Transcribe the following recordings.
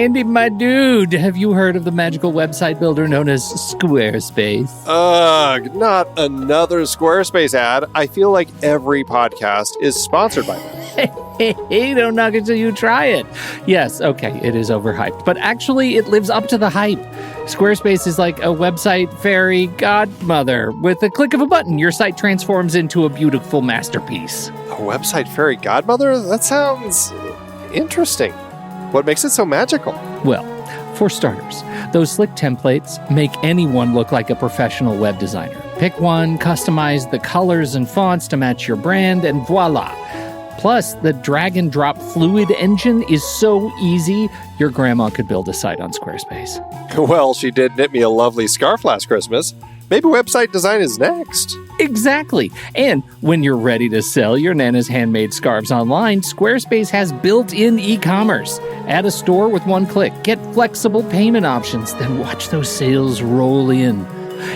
Andy, my dude, have you heard of the magical website builder known as Squarespace? Ugh, not another Squarespace ad. I feel like every podcast is sponsored by them. Hey, don't knock it till you try it. Yes, okay, it is overhyped, but actually it lives up to the hype. Squarespace is like a website fairy godmother. With a click of a button, your site transforms into a beautiful masterpiece. A website fairy godmother? That sounds interesting. What makes it so magical? Well, for starters, those slick templates make anyone look like a professional web designer. Pick one, customize the colors and fonts to match your brand, and voila. Plus, the drag and drop fluid engine is so easy, your grandma could build a site on Squarespace. Well, she did knit me a lovely scarf last Christmas. Maybe website design is next. Exactly. And when you're ready to sell your Nana's handmade scarves online, Squarespace has built-in e-commerce. Add a store with one click. Get flexible payment options. Then watch those sales roll in.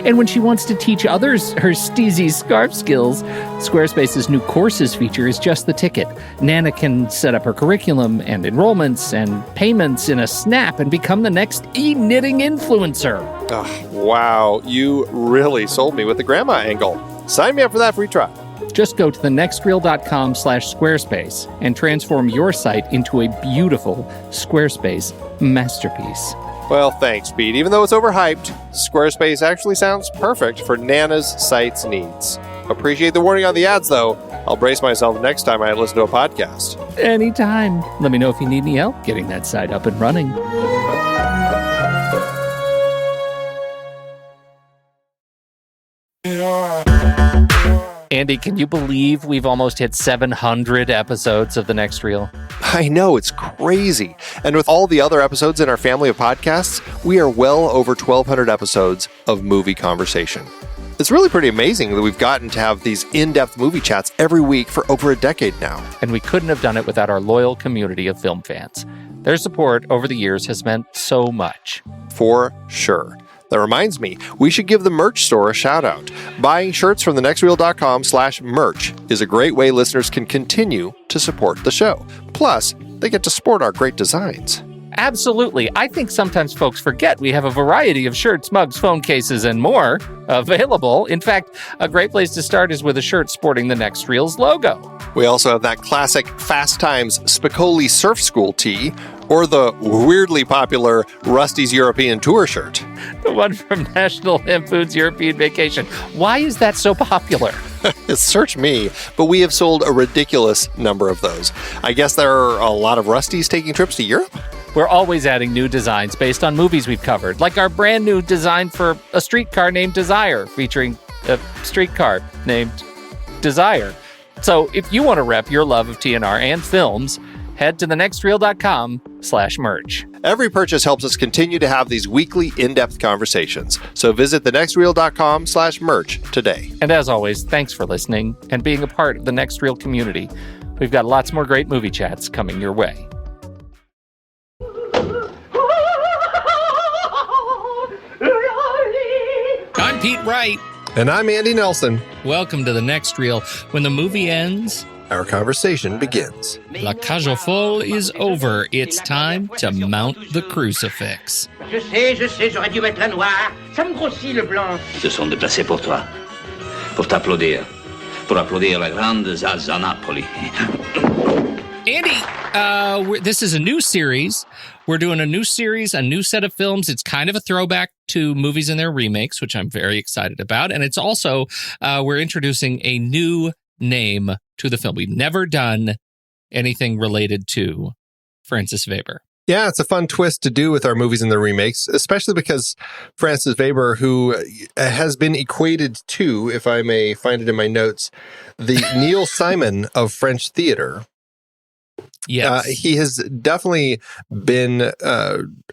And when she wants to teach others her steezy scarf skills, Squarespace's new courses feature is just the ticket. Nana can set up her curriculum and enrollments and payments in a snap and become the next e-knitting influencer. Oh, wow, you really sold me with the grandma angle. Sign me up for that free trial. Just go to thenextreel.com/Squarespace and transform your site into a beautiful Squarespace masterpiece. Well, thanks, Pete. Even though it's overhyped, Squarespace actually sounds perfect for Nana's site's needs. Appreciate the warning on the ads, though. I'll brace myself next time I listen to a podcast. Anytime. Let me know if you need any help getting that site up and running. Andy, can you believe we've almost hit 700 episodes of The Next Reel? I know, it's crazy. And with all the other episodes in our family of podcasts, we are well over 1,200 episodes of movie conversation. It's really pretty amazing that we've gotten to have these in-depth movie chats every week for over a decade now. And we couldn't have done it without our loyal community of film fans. Their support over the years has meant so much. For sure. That reminds me, we should give the merch store a shout out. Buying shirts from thenextreel.com/merch is a great way listeners can continue to support the show. Plus, they get to sport our great designs. Absolutely. I think sometimes folks forget we have a variety of shirts, mugs, phone cases, and more available. In fact, a great place to start is with a shirt sporting the Next Reel's logo. We also have that classic Fast Times Spicoli Surf School tee, or the weirdly popular Rusty's European Tour shirt. The one from National Lampoon's European Vacation. Why is that so popular? Search me, but we have sold a ridiculous number of those. I guess there are a lot of Rustys taking trips to Europe? We're always adding new designs based on movies we've covered, like our brand new design for a streetcar named Desire, featuring a streetcar named Desire. So if you want to rep your love of TNR and films, head to thenextreel.com/merch. Every purchase helps us continue to have these weekly in-depth conversations. So visit thenextreel.com/merch today. And as always, thanks for listening and being a part of the Next Reel community. We've got lots more great movie chats coming your way. I'm Pete Wright. And I'm Andy Nelson. Welcome to The Next Reel. When the movie ends, our conversation begins. La Cage aux Folles is over. It's time to mount the crucifix. Je sais, j'aurais dû mettre la noire. Ça me grossit le blanc. Ils se sont déplacés pour toi. Pour t'applaudir. Pour applaudir la grande Zaza Napoli. Andy, this is a new series. We're doing a new series, a new set of films. It's kind of a throwback to movies and their remakes, which I'm very excited about. And it's also, we're introducing a new name to the film. We've never done anything related to Francis Veber. Yeah, it's a fun twist to do with our movies and their remakes, especially because Francis Veber, who has been equated to, if I may find it in my notes, the Neil Simon of French theater. Yes. He has definitely been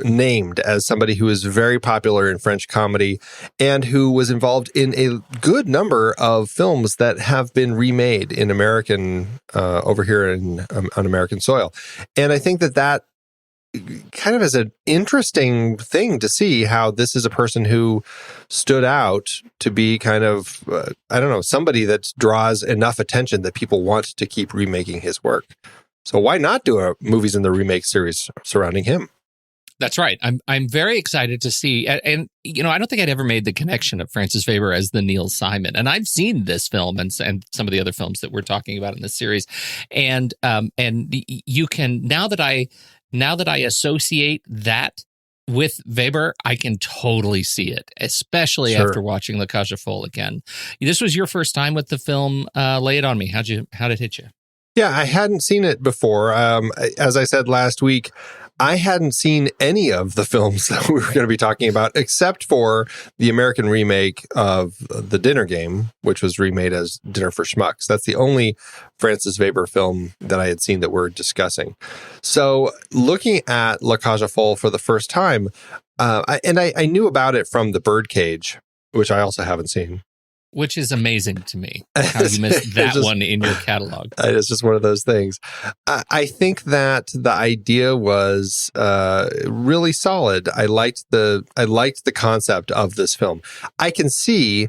named as somebody who is very popular in French comedy and who was involved in a good number of films that have been remade in American, over here on American soil. And I think that kind of is an interesting thing to see how this is a person who stood out to be kind of, somebody that draws enough attention that people want to keep remaking his work. So why not do a movies in the remake series surrounding him? That's right. I'm very excited to see, and you know, I don't think I'd ever made the connection of Francis Veber as the Neil Simon, and I've seen this film and some of the other films that we're talking about in this series, and you can now that I associate that with Weber, I can totally see it, especially after watching La Cage aux Folles again. This was your first time with the film. Lay it on me. How'd it hit you? Yeah, I hadn't seen it before. As I said last week, I hadn't seen any of the films that we were going to be talking about, except for the American remake of The Dinner Game, which was remade as Dinner for Schmucks. That's the only Francis Veber film that I had seen that we're discussing. So looking at La Cage aux Folles for the first time, I knew about it from The Birdcage, which I also haven't seen. Which is amazing to me, how you missed that one in your catalog. It's just one of those things. I think that the idea was really solid. I liked the concept of this film. I can see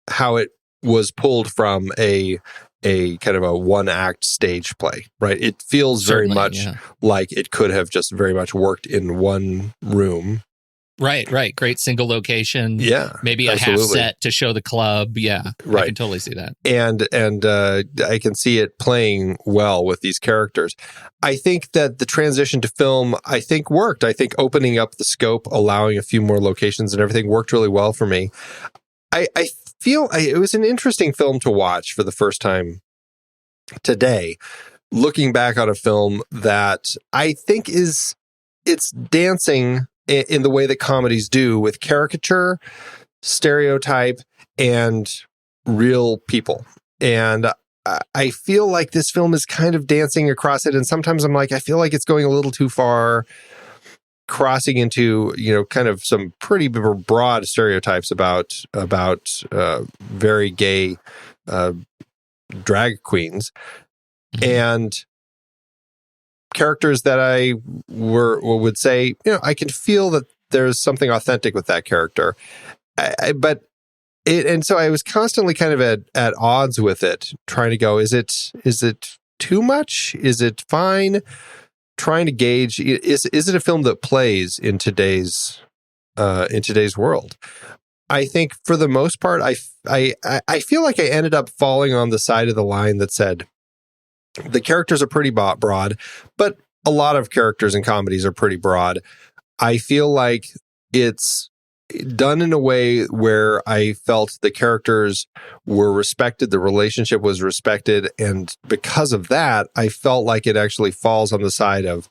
how it was pulled from a kind of a one-act stage play, right? It feels very much like it could have just very much worked in one room. Right. Great single location. Yeah, maybe a half set to show the club. Yeah, right. I can totally see that. And I can see it playing well with these characters. I think that the transition to film, worked. I think opening up the scope, allowing a few more locations and everything worked really well for me. I feel it was an interesting film to watch for the first time today, looking back on a film that I think it's dancing in the way that comedies do, with caricature, stereotype, and real people. And I feel like this film is kind of dancing across it. And sometimes I'm like, I feel like it's going a little too far, crossing into, kind of some pretty broad stereotypes about very gay drag queens. Mm-hmm. And characters that I would say, I can feel that there's something authentic with that character. So I was constantly kind of at odds with it, trying to go, is it too much? Is it fine? Trying to gauge, is it a film that plays in today's world? I think for the most part, I feel like I ended up falling on the side of the line that said, the characters are pretty broad, but a lot of characters in comedies are pretty broad. I feel like it's done in a way where I felt the characters were respected, the relationship was respected, and because of that, I felt like it actually falls on the side of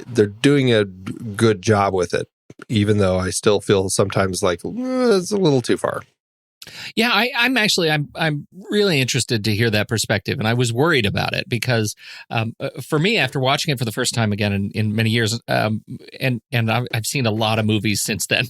they're doing a good job with it, even though I still feel sometimes like it's a little too far. Yeah, I'm really interested to hear that perspective, and I was worried about it because for me, after watching it for the first time again in many years, and I've seen a lot of movies since then,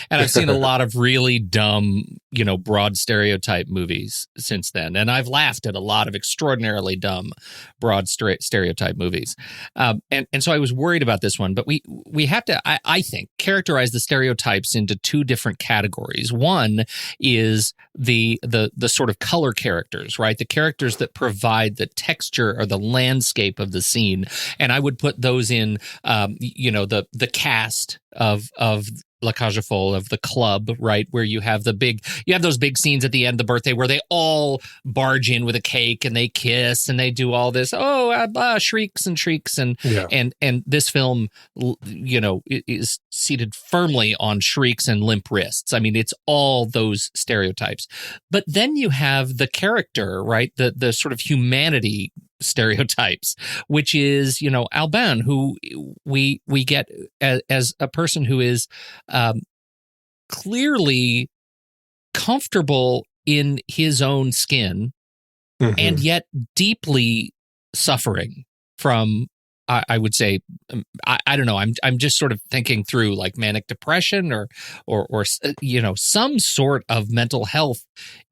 and I've seen a lot of really dumb, broad stereotype movies since then, and I've laughed at a lot of extraordinarily dumb, broad stereotype movies, and so I was worried about this one, but we have to, I think, characterize the stereotypes into two different categories. One is the sort of color characters, right? The characters that provide the texture or the landscape of the scene. And I would put those in, the cast of La Cage aux Folles, of the club, right? Where you have those big scenes at the end of the birthday where they all barge in with a cake and they kiss and they do all this, shrieks and shrieks. And this film, is seated firmly on shrieks and limp wrists. I mean, it's all those stereotypes. But then you have the character, right? The sort of humanity stereotypes, which is, Albin, who we get as a person who is clearly comfortable in his own skin, mm-hmm. and yet deeply suffering from, I would say, I don't know. I'm just sort of thinking through like manic depression or some sort of mental health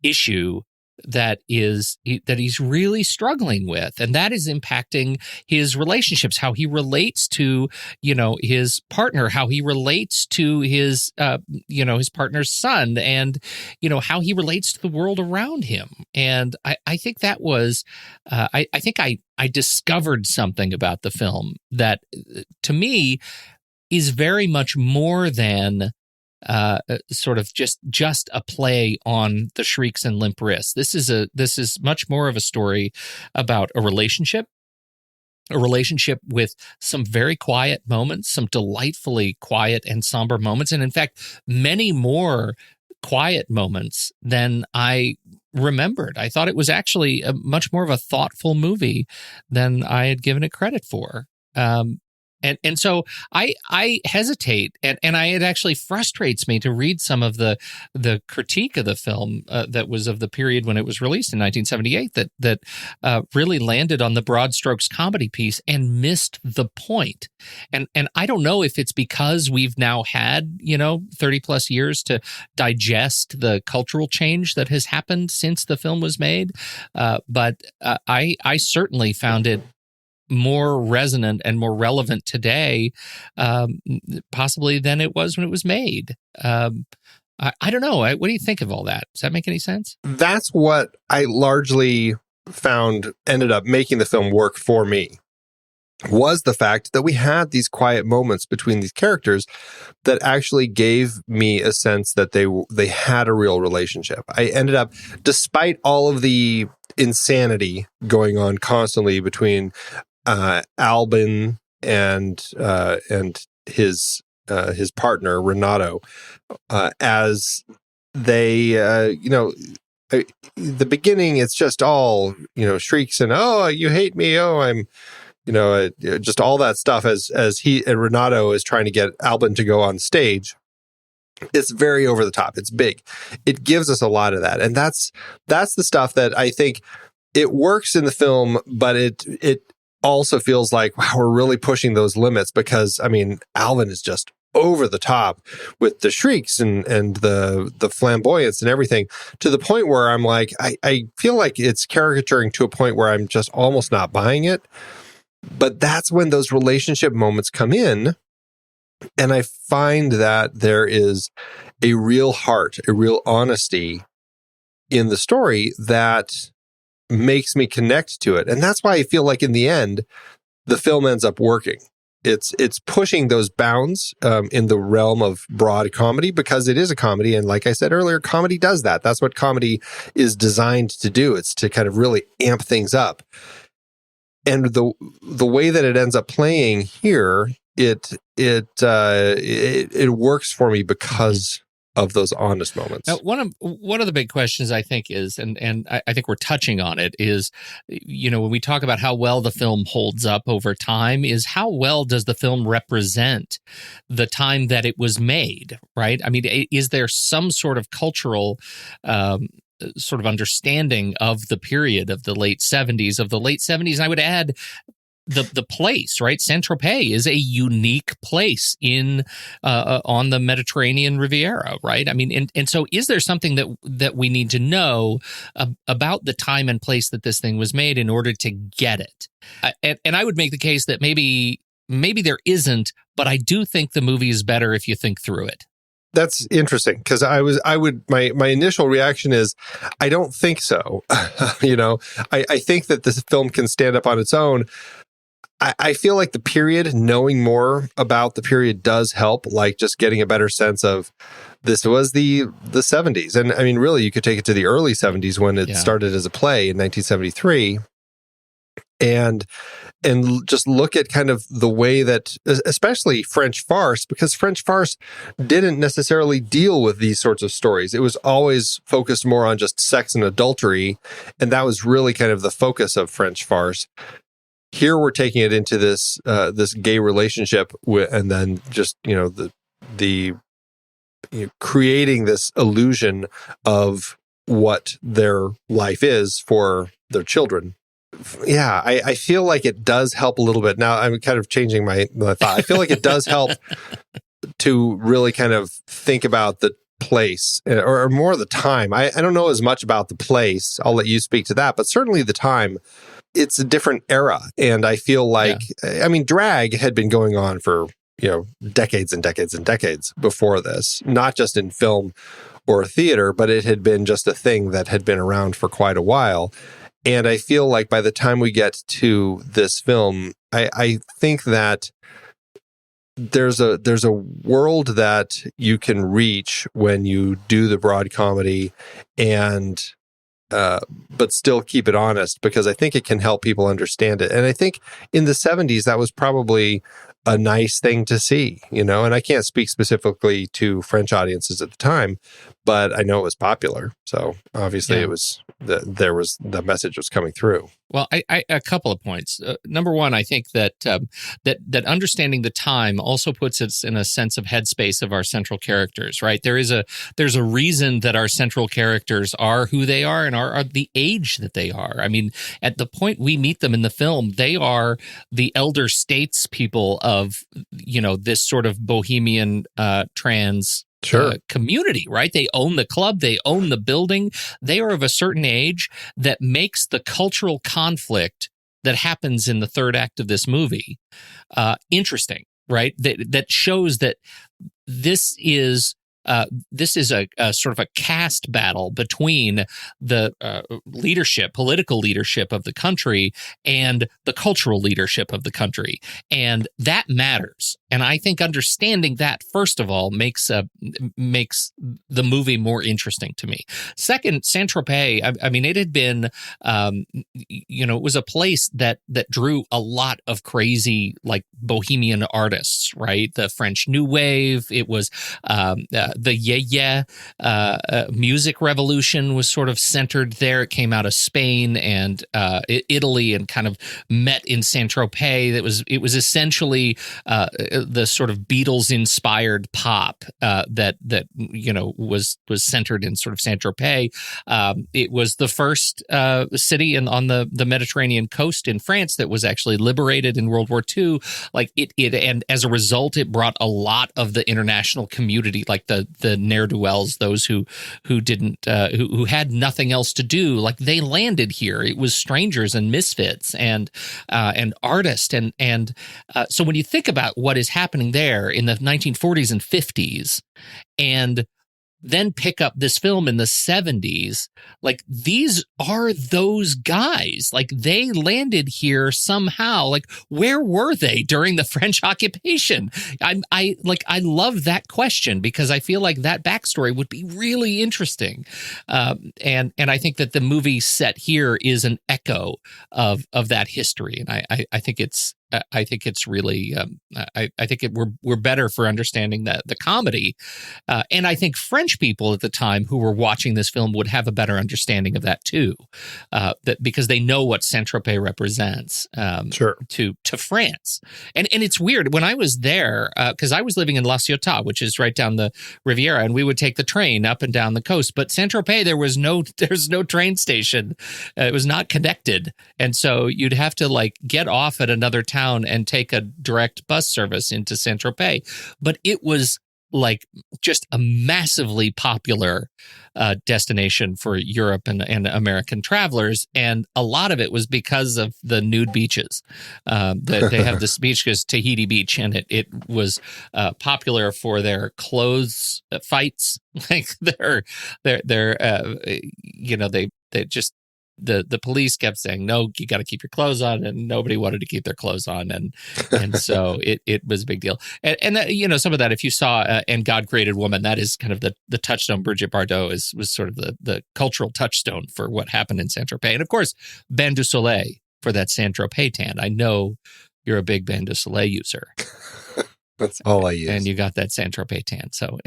issue that he's really struggling with, and that is impacting his relationships, how he relates to his partner, how he relates to his his partner's son, and how he relates to the world around him. And I think that was I think I discovered something about the film that to me is very much more than sort of just a play on the shrieks and limp wrists. This is much more of a story about a relationship with some very quiet moments, some delightfully quiet and somber moments, and in fact, many more quiet moments than I remembered. I thought it was actually a much more of a thoughtful movie than I had given it credit for. And so I hesitate, and it actually frustrates me to read some of the critique of the film that was of the period when it was released in 1978 that really landed on the broad strokes comedy piece and missed the point. And I don't know if it's because we've now had 30 plus years to digest the cultural change that has happened since the film was made, but I certainly found it more resonant and more relevant today, possibly than it was when it was made. I don't know. What do you think of all that? Does that make any sense? That's what I largely found ended up making the film work for me, was the fact that we had these quiet moments between these characters that actually gave me a sense that they had a real relationship. I ended up, despite all of the insanity going on constantly between Albin and his partner Renato, as they the beginning, it's just all shrieks and oh, you hate me, oh, I'm just all that stuff as he and Renato is trying to get Albin to go on stage. It's very over the top. It's big. It gives us a lot of that, and that's the stuff that I think it works in the film, but it also feels like, wow, we're really pushing those limits, because Alvin is just over the top with the shrieks and the flamboyance and everything, to the point where I'm like, I feel like it's caricaturing to a point where I'm just almost not buying it. But that's when those relationship moments come in, and I find that there is a real heart, a real honesty in the story that makes me connect to it. And that's why I feel like in the end, the film ends up working. It's pushing those bounds in the realm of broad comedy, because it is a comedy. And like I said earlier, comedy does that. That's what comedy is designed to do. It's to kind of really amp things up. And the way that it ends up playing here, it works for me because of those honest moments. Now, one of the big questions I think is, and I think we're touching on it, is, when we talk about how well the film holds up over time, is how well does the film represent the time that it was made, right? Is there some sort of cultural sort of understanding of the period of the late 70s? And I would add the place, right? Saint-Tropez is a unique place on the Mediterranean Riviera, right? And so is there something that we need to know about the time and place that this thing was made in order to get it? And I would make the case that maybe there isn't, but I do think the movie is better if you think through it. That's interesting, because my initial reaction is, I don't think so. I think that this film can stand up on its own. I feel like the period, knowing more about the period does help, like just getting a better sense of this was the 70s. And really, you could take it to the early 70s when it started as a play in 1973. And just look at kind of the way that, especially French farce, because French farce didn't necessarily deal with these sorts of stories. It was always focused more on just sex and adultery. And that was really kind of the focus of French farce. Here we're taking it into this gay relationship, and then just creating this illusion of what their life is for their children. Yeah, I feel like it does help a little bit. Now I'm kind of changing my thought. I feel like it does help to really kind of think about the place, or more the time. I don't know as much about the place. I'll let you speak to that, but certainly the time. It's a different era. And I feel like, drag had been going on for, decades and decades and decades before this, not just in film or theater, but it had been just a thing that had been around for quite a while. And I feel like by the time we get to this film, I think that there's a world that you can reach when you do the broad comedy, and but still keep it honest, because I think it can help people understand it. And I think in the 70s, that was probably a nice thing to see, and I can't speak specifically to French audiences at the time, but I know it was popular. So obviously it was the message was coming through. Well, I a couple of points. Number one, I think that that understanding the time also puts us in a sense of headspace of our central characters, right? There's a reason that our central characters are who they are and are the age that they are. I mean, at the point we meet them in the film, they are the elder statespeople of, this sort of bohemian trans community, right? They own the club, they own the building. They are of a certain age that makes the cultural conflict that happens in the third act of this movie interesting, right? That shows that this is a sort of a caste battle between the political leadership of the country and the cultural leadership of the country. And that matters. And I think understanding that, first of all, makes the movie more interesting to me. Second, Saint-Tropez, I mean, it had been, it was a place that drew a lot of crazy, like, bohemian artists, right? The French New Wave. It was the music revolution was sort of centered there. It came out of Spain and Italy and kind of met in Saint-Tropez. It was essentially the sort of Beatles-inspired pop that was centered in sort of Saint-Tropez. It was the first city on the Mediterranean coast in France that was actually liberated in World War II. Like and as a result, it brought a lot of the international community, like the ne'er-do-wells, those who didn't who had nothing else to do. Like, they landed here. It was strangers and misfits and artists and so when you think about what is happening there in the 1940s and 50s, and then pick up this film in the 70s, like, these are those guys. Like, they landed here somehow. Like, where were they during the French occupation? I love that question, because I feel like that backstory would be really interesting. And I think that the movie set here is an echo of that history. And I think it's really. We're better for understanding the comedy, and I think French people at the time who were watching this film would have a better understanding of that too, because they know what Saint-Tropez represents to France. And it's weird when I was there, because I was living in La Ciotat, which is right down the Riviera, and we would take the train up and down the coast. But Saint-Tropez, there's no train station. It was not connected, and so you'd have to, like, get off at another town and take a direct bus service into Saint-Tropez. But it was, like, just a massively popular destination for Europe and American travelers. And a lot of it was because of the nude beaches. They have this beach called Tahiti Beach, and it was popular for their clothes fights. Like, the police kept saying, no, you got to keep your clothes on, and nobody wanted to keep their clothes on. And so it was a big deal. And some of that, if you saw And God Created Woman, that is kind of the touchstone. Brigitte Bardot was sort of the cultural touchstone for what happened in Saint-Tropez. And of course, Bain du Soleil for that Saint-Tropez tan. I know you're a big Bain du Soleil user. That's all I use. And you got that Saint-Tropez tan. So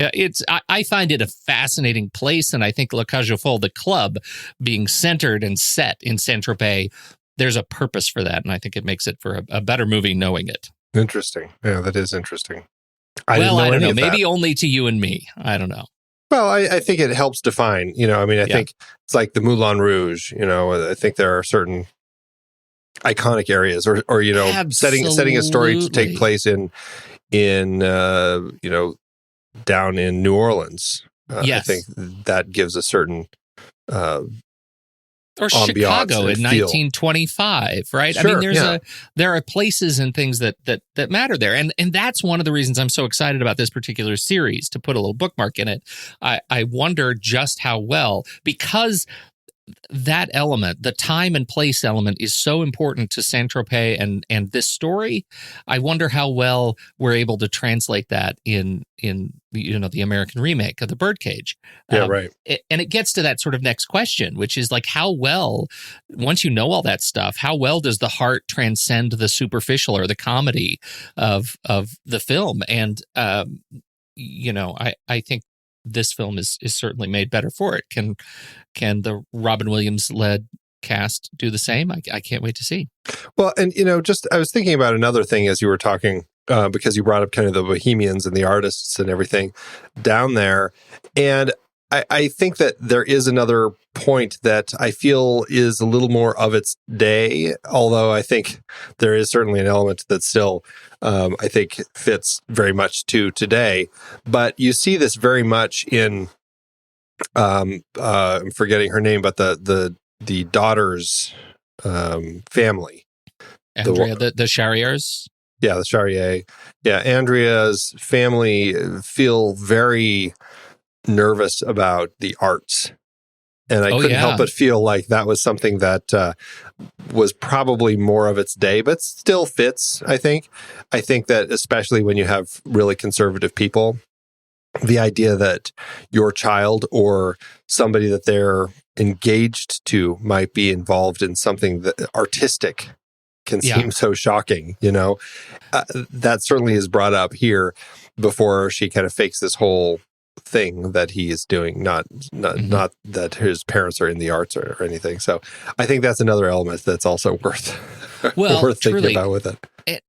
I find it a fascinating place. And I think Le Cage aux Folles, the club, being centered and set in Saint-Tropez, there's a purpose for that. And I think it makes it for a better movie knowing it. Interesting. Yeah, that is interesting. I don't know. Maybe only to you and me. I don't know. Well, I think it helps define, I think it's like the Moulin Rouge, I think there are certain iconic areas or setting a story to take place in down in New Orleans. Yes. I think that gives a certain or Chicago in 1925, right? Sure, I mean, there are places and things that matter there, and that's one of the reasons I'm so excited about this particular series, to put a little bookmark in it. I wonder just how well, because that element, the time and place element, is so important to Saint-Tropez and this story. I wonder how well we're able to translate that in the American remake of The Birdcage. Yeah, right. And it gets to that sort of next question, which is like, how well, once you know all that stuff, how well does the heart transcend the superficial or the comedy of the film? And I think this film is certainly made better for it. Can the Robin Williams led cast do the same? I can't wait to see. Well, and I was thinking about another thing as you were talking, because you brought up kind of the bohemians and the artists and everything down there, and I think that there is another point that I feel is a little more of its day, although I think there is certainly an element that still, I think, fits very much to today. But you see this very much in, I'm forgetting her name, but the daughter's family. Andrea, the Charriers? Yeah, the Charrier. Yeah, Andrea's family feel very nervous about the arts. And I couldn't help but feel like that was something that was probably more of its day, but still fits, I think. I think that especially when you have really conservative people, the idea that your child or somebody that they're engaged to might be involved in something that artistic can seem so shocking, that certainly is brought up here before she kind of fakes this whole thing that he is doing, not that his parents are in the arts or anything. So I think that's another element that's also worth thinking about with it.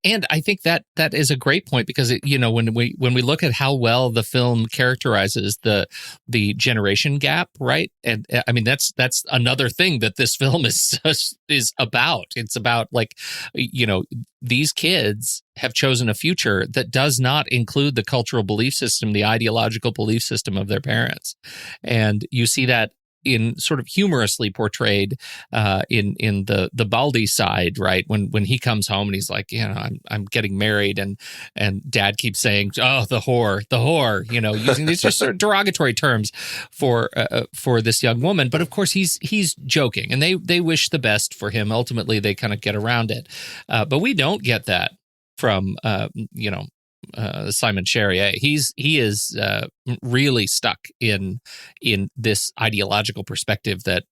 And I think that is a great point, because when we look at how well the film characterizes the generation gap, right? And I mean that's another thing that this film is about. It's about, like, these kids have chosen a future that does not include the cultural belief system, the ideological belief system of their parents, and you see that in sort of humorously portrayed in the Baldi side, right? When he comes home and he's like, I'm getting married, and dad keeps saying, oh, the whore, using these just sort of derogatory terms for this young woman. But of course he's joking, and they wish the best for him. Ultimately, they kind of get around it, but we don't get that from Simon Charrier. He is really stuck in this ideological perspective that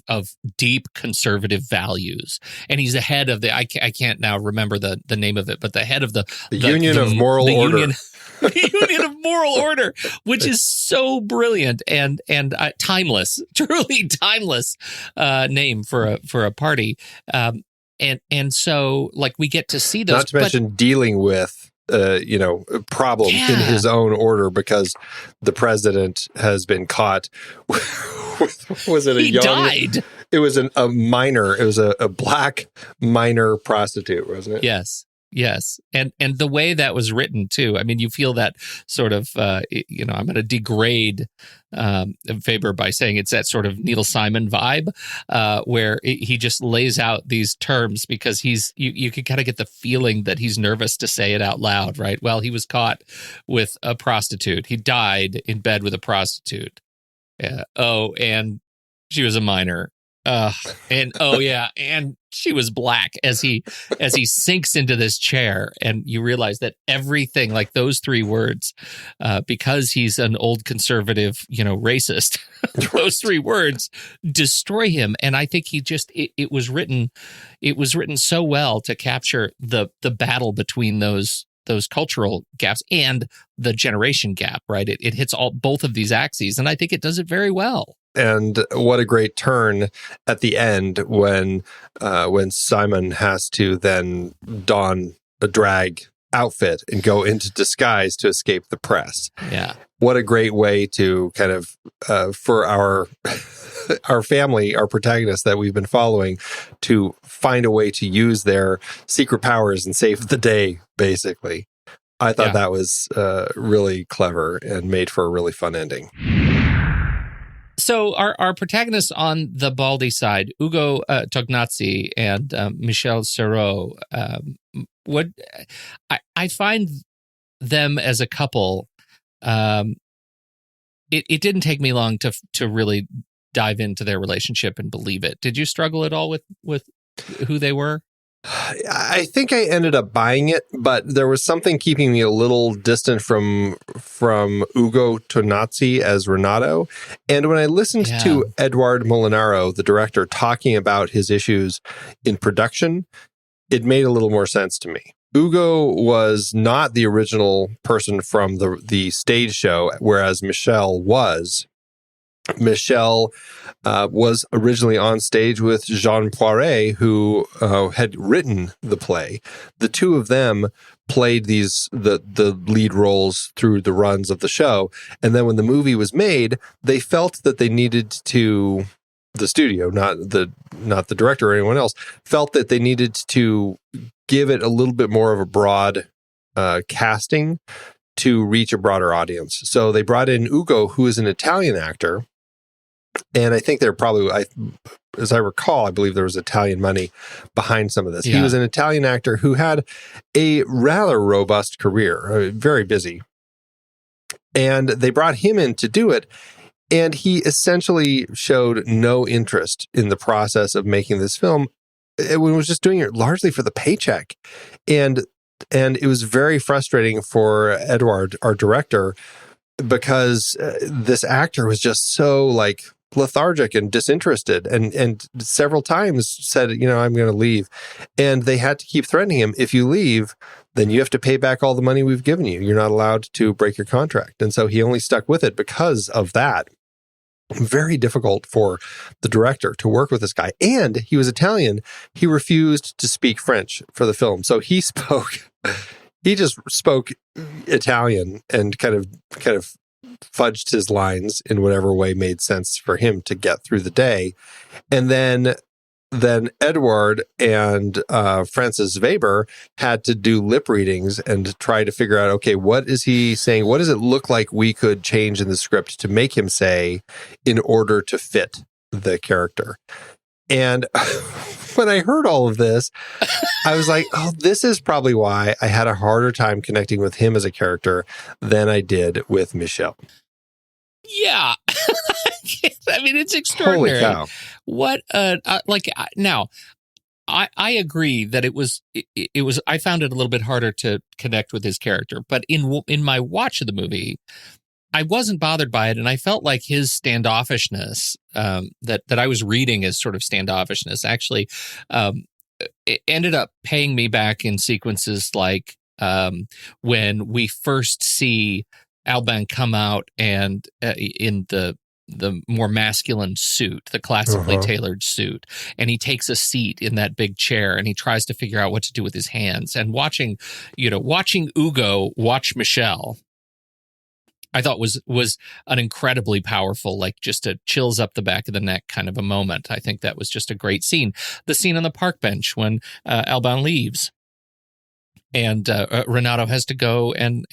of deep conservative values, and he's the head of the I can't now remember the name of it, but the head of the Union of Moral Order. Union of Moral Order, which is so brilliant and timeless, truly timeless name for a party. And so, like, we get to see those. Not to mention dealing with, a problem in his own order, because the president has been caught with, was it a young... died. It was a minor. It was a black minor prostitute, wasn't it? Yes. And the way that was written, too. I mean, you feel that sort of, I'm going to degrade Weber by saying it's that sort of Neil Simon vibe, where he just lays out these terms because you can kind of get the feeling that he's nervous to say it out loud, right? Well, he was caught with a prostitute. He died in bed with a prostitute. And she was a minor. And she was black, as he sinks into this chair, and you realize that everything, like those three words, because he's an old conservative, racist, those three words destroy him. And I think it was written so well to capture the battle between those cultural gaps and the generation gap, right? It hits both of these axes, and I think it does it very well. And what a great turn at the end when Simon has to then don a drag outfit and go into disguise to escape the press. Yeah. What a great way to kind of, for our family, our protagonists that we've been following, to find a way to use their secret powers and save the day, basically. I thought that was really clever and made for a really fun ending. So our protagonists on the Baldi side, Ugo Tognazzi and Michel Serrault, I find them as a couple. It didn't take me long to really dive into their relationship and believe it. Did you struggle at all with who they were? I think I ended up buying it, but there was something keeping me a little distant from Ugo Tognazzi as Renato. And when I listened to Édouard Molinaro, the director, talking about his issues in production, it made a little more sense to me. Ugo was not the original person from the stage show, whereas Michel was. Michel was originally on stage with Jean Poiret, who had written the play. The two of them played the lead roles through the runs of the show. And then when the movie was made, they felt that they needed to, the studio, not the director or anyone else, felt that they needed to give it a little bit more of a broad casting to reach a broader audience. So they brought in Ugo, who is an Italian actor. And I think they're probably, as I recall, I believe there was Italian money behind some of this. Yeah. He was an Italian actor who had a rather robust career, very busy. And they brought him in to do it. And he essentially showed no interest in the process of making this film. It was just doing it largely for the paycheck. And it was very frustrating for Édouard, our director, because this actor was just so lethargic and disinterested, and several times said, I'm going to leave. And they had to keep threatening him. If you leave, then you have to pay back all the money we've given you. You're not allowed to break your contract. And so he only stuck with it because of that. Very difficult for the director to work with this guy. And he was Italian. He refused to speak French for the film. So he just spoke Italian and kind of fudged his lines in whatever way made sense for him to get through the day. And then Édouard and Francis Veber had to do lip readings and try to figure out, okay, what is he saying? What does it look like we could change in the script to make him say in order to fit the character? And when I heard all of this, I was like, oh, this is probably why I had a harder time connecting with him as a character than I did with Michel. Yeah. I mean, it's extraordinary. Holy cow. What, now, I agree that it was, I found it a little bit harder to connect with his character, but in my watch of the movie, I wasn't bothered by it, and I felt like his standoffishness, that I was reading as sort of standoffishness, actually it ended up paying me back in sequences like when we first see Alban come out and in the more masculine suit, the classically tailored suit, and he takes a seat in that big chair and he tries to figure out what to do with his hands. And watching Ugo watch Michel, I thought was an incredibly powerful, just a chills up the back of the neck kind of a moment. I think that was just a great scene. The scene on the park bench when Alban leaves and Renato has to go and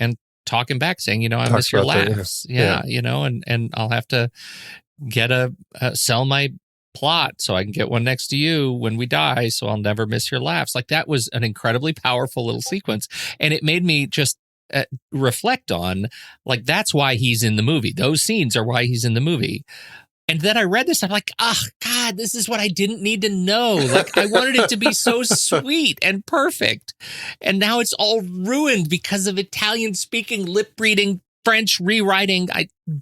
talk him back, saying, I miss your laughs. And I'll have to get sell my plot so I can get one next to you when we die, so I'll never miss your laughs. That was an incredibly powerful little sequence. And it made me just reflect on, that's why he's in the movie. Those scenes are why he's in the movie. And then I read this, I'm like, oh, God, this is what I didn't need to know. I wanted it to be so sweet and perfect. And now it's all ruined because of Italian-speaking, lip-reading, French rewriting,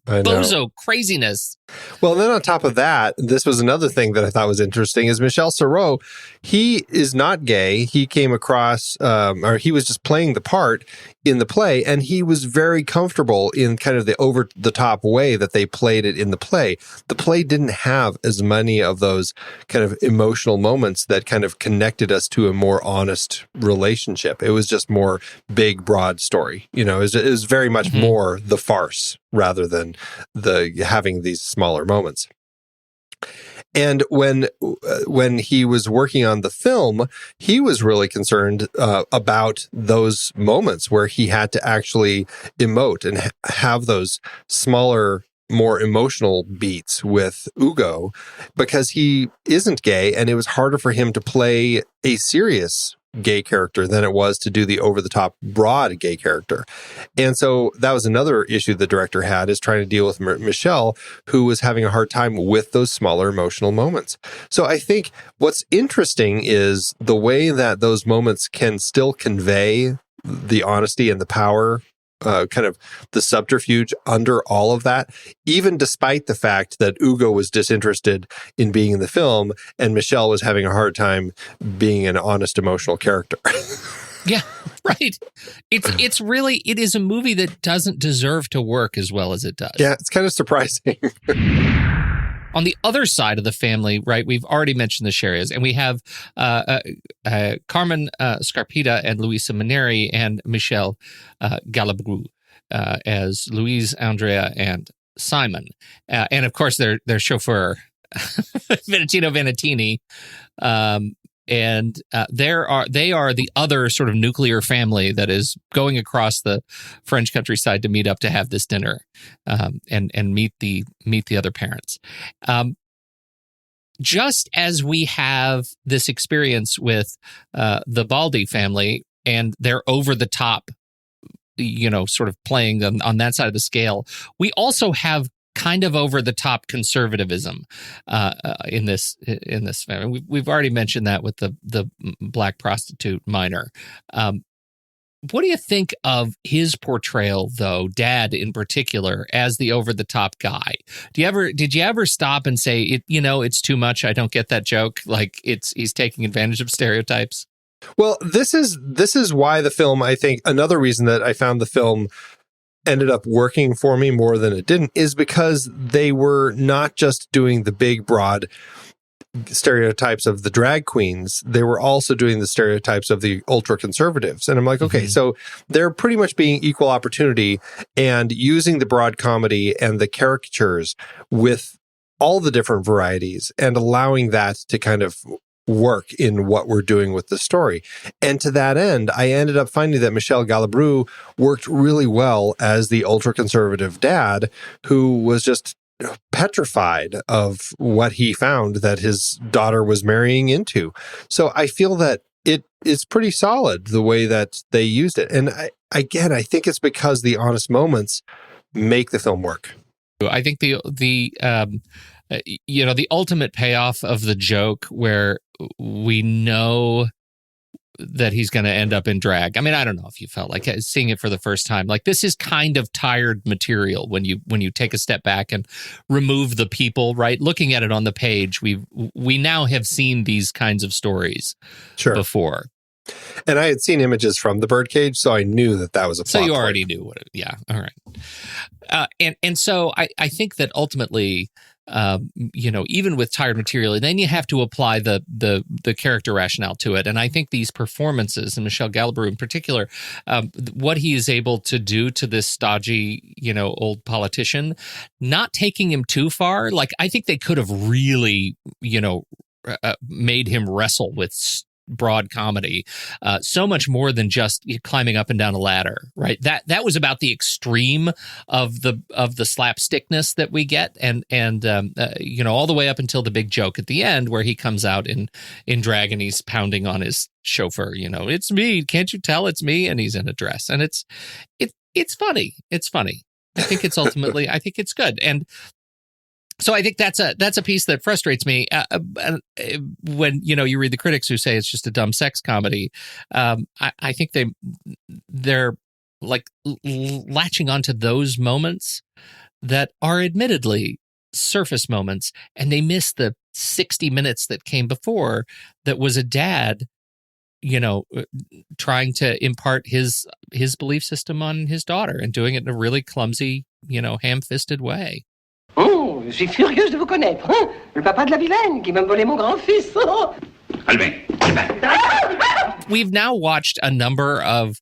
bozo craziness. Well, then on top of that, this was another thing that I thought was interesting, is Michel Serrault. He is not gay. He came across, or he was just playing the part in the play, and he was very comfortable in kind of the over-the-top way that they played it in the play. The play didn't have as many of those kind of emotional moments that kind of connected us to a more honest relationship. It was just more big, broad story. It was very much more the farce rather than having these smaller moments. And when he was working on the film, he was really concerned about those moments where he had to actually emote and have those smaller, more emotional beats with Ugo, because he isn't gay, and it was harder for him to play a serious gay character than it was to do the over-the-top broad gay character. And so that was another issue the director had, is trying to deal with Michel, who was having a hard time with those smaller emotional moments. So I think what's interesting is the way that those moments can still convey the honesty and the power, kind of the subterfuge under all of that, even despite the fact that Ugo was disinterested in being in the film and Michel was having a hard time being an honest, emotional character. Yeah, right. It is a movie that doesn't deserve to work as well as it does. Yeah, it's kind of surprising. On the other side of the family, right, we've already mentioned the Sherias, and we have Carmen Scarpita and Luisa Maneri and Michel Galabru as Louise, Andrea, and Simon. And, of course, their chauffeur, Venetino Venetini. And they are the other sort of nuclear family that is going across the French countryside to meet up to have this dinner, and meet the other parents. Just as we have this experience with the Baldi family, and they're over the top, sort of playing on that side of the scale, we also have kind of over the top conservatism in this family. We've already mentioned that with the black prostitute minor. What do you think of his portrayal, though, Dad in particular, as the over the top guy? Did you ever stop and say, it's too much? I don't get that joke. Like he's taking advantage of stereotypes. Well, this is why the film, I think, another reason that I found the film ended up working for me more than it didn't, is because they were not just doing the big, broad stereotypes of the drag queens. They were also doing the stereotypes of the ultra conservatives. And I'm like, okay, so they're pretty much being equal opportunity and using the broad comedy and the caricatures with all the different varieties and allowing that to kind of work in what we're doing with the story. And to that end, I ended up finding that Michel Galabru worked really well as the ultra-conservative dad who was just petrified of what he found that his daughter was marrying into. So I feel that it is pretty solid the way that they used it. And I think it's because the honest moments make the film work. I think the ultimate payoff of the joke where we know that he's going to end up in drag. I mean, I don't know if you felt like seeing it for the first time. Like, this is kind of tired material when you take a step back and remove the people, right? Looking at it on the page, we now have seen these kinds of stories before. And I had seen images from the birdcage, so I knew that was a plot. So you already knew what it, yeah. All right. And so I think that ultimately, even with tired material, then you have to apply the character rationale to it. And I think these performances, and Michel Galabru in particular, what he is able to do to this stodgy, old politician, not taking him too far. Like, I think they could have really, made him wrestle with broad comedy, so much more than just climbing up and down a ladder, right? That was about the extreme of the slapstickness that we get, and all the way up until the big joke at the end where he comes out in drag and he's pounding on his chauffeur. It's me, can't you tell it's me? And he's in a dress, and it's funny. It's funny. I think it's ultimately I think it's good. And so I think that's a piece that frustrates me when you read the critics who say it's just a dumb sex comedy. I think they're like latching onto those moments that are admittedly surface moments, and they miss the 60 minutes that came before that was a dad trying to impart his belief system on his daughter and doing it in a really clumsy ham-fisted way. Oh, je suis furieuse de vous connaître, hein? Le papa de la vilaine qui m'a volé mon grand-fils. Albin. We've now watched a number of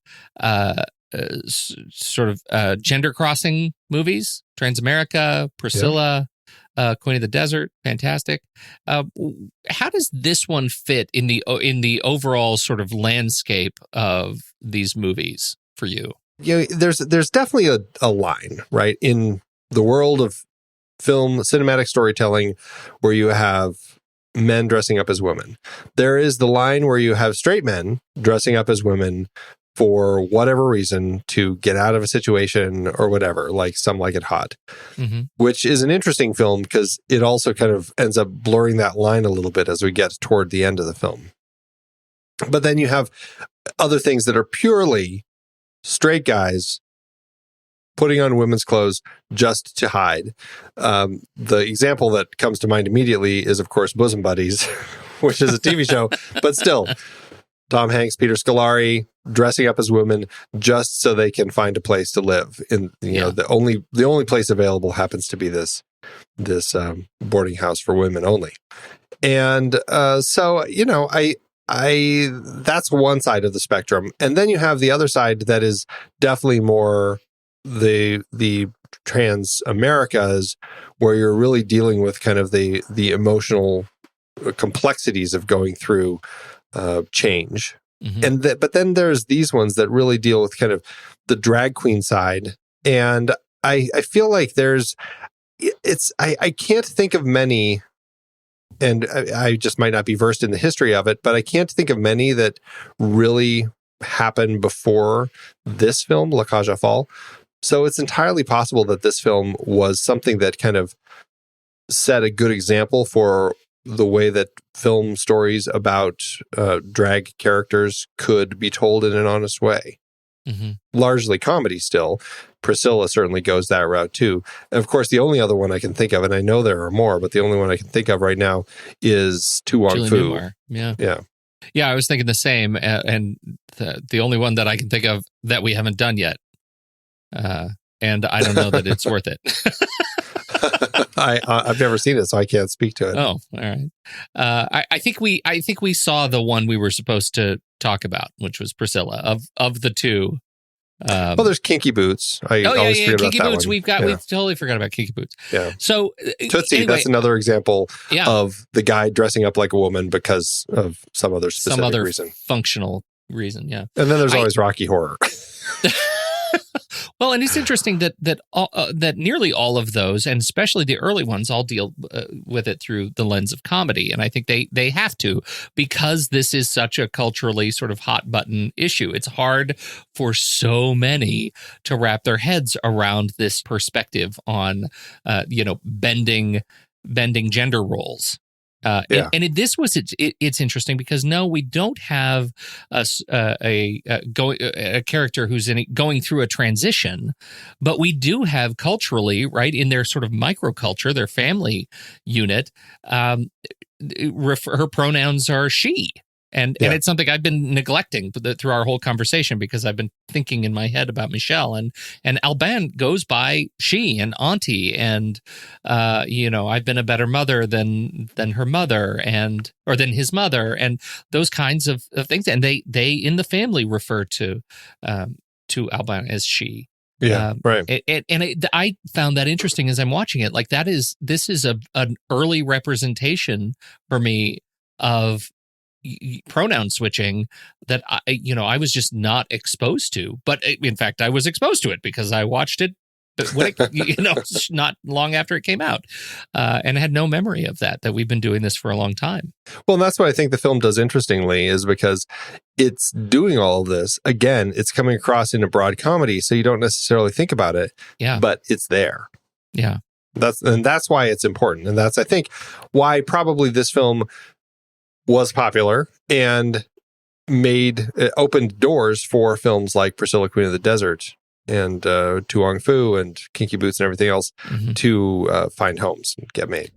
gender crossing movies: Transamerica, Priscilla, Queen of the Desert, fantastic. How does this one fit in the overall sort of landscape of these movies for you? There's definitely a line, right, in the world of film cinematic storytelling where you have men dressing up as women. There is the line where you have straight men dressing up as women for whatever reason to get out of a situation or whatever, like Some Like It Hot, which is an interesting film because it also kind of ends up blurring that line a little bit as we get toward the end of the film. But then you have other things that are purely straight guys putting on women's clothes just to hide. The example that comes to mind immediately is, of course, Bosom Buddies, which is a TV show, but still, Tom Hanks, Peter Scolari dressing up as women just so they can find a place to live. In know, the only place available happens to be this boarding house for women only. And so I that's one side of the spectrum, and then you have the other side that is definitely more the trans Americas, where you're really dealing with kind of the emotional complexities of going through change. And but then there's these ones that really deal with kind of the drag queen side, and I feel like I can't think of many. And I just might not be versed in the history of it, but I can't think of many that really happened before this film, La Cage aux Folles. So it's entirely possible that this film was something that kind of set a good example for the way that film stories about drag characters could be told in an honest way. Largely comedy still. Priscilla certainly goes that route too. And of course, the only other one I can think of, and I know there are more, but the only one I can think of right now is Tu Wong Fu. Yeah, I was thinking the same. And the only one that I can think of that we haven't done yet. And I don't know that it's worth it. I've never seen it, so I can't speak to it. Oh, all right. I think we saw the one we were supposed to talk about, which was Priscilla. Of the two. Well, there's Kinky Boots. I always forget Kinky about Boots. that We've totally forgot about Kinky Boots. Yeah. So Tootsie, anyway, that's another example of the guy dressing up like a woman because of some other specific reason. Functional reason. Yeah. And then there's always Rocky Horror. Well, and it's interesting that nearly all of those, and especially the early ones, all deal with it through the lens of comedy. And I think they have to, because this is such a culturally sort of hot button issue. It's hard for so many to wrap their heads around this perspective on, bending gender roles. And this was it's interesting because we don't have a character who's going through a transition, but we do have culturally, right, in their sort of microculture, their family unit. Her pronouns are she. And it's something I've been neglecting through our whole conversation because I've been thinking in my head about Michel and Alban goes by she and auntie and I've been a better mother than her mother or than his mother and those kinds of things, and they in the family refer to Alban as she. Yeah, right. I found that interesting as I'm watching it. Like this is an early representation for me of pronoun switching that I was just not exposed to, but in fact I was exposed to it because I watched it when it, not long after it came out, and I had no memory of that we've been doing this for a long time. Well, and that's what I think the film does interestingly is because it's doing all of this. Again, it's coming across in a broad comedy, so you don't necessarily think about it, but it's there. Yeah. That's why it's important. And that's, I think, why probably this film was popular and opened doors for films like Priscilla, Queen of the Desert and Tu Wong Fu and Kinky Boots and everything else to find homes and get made.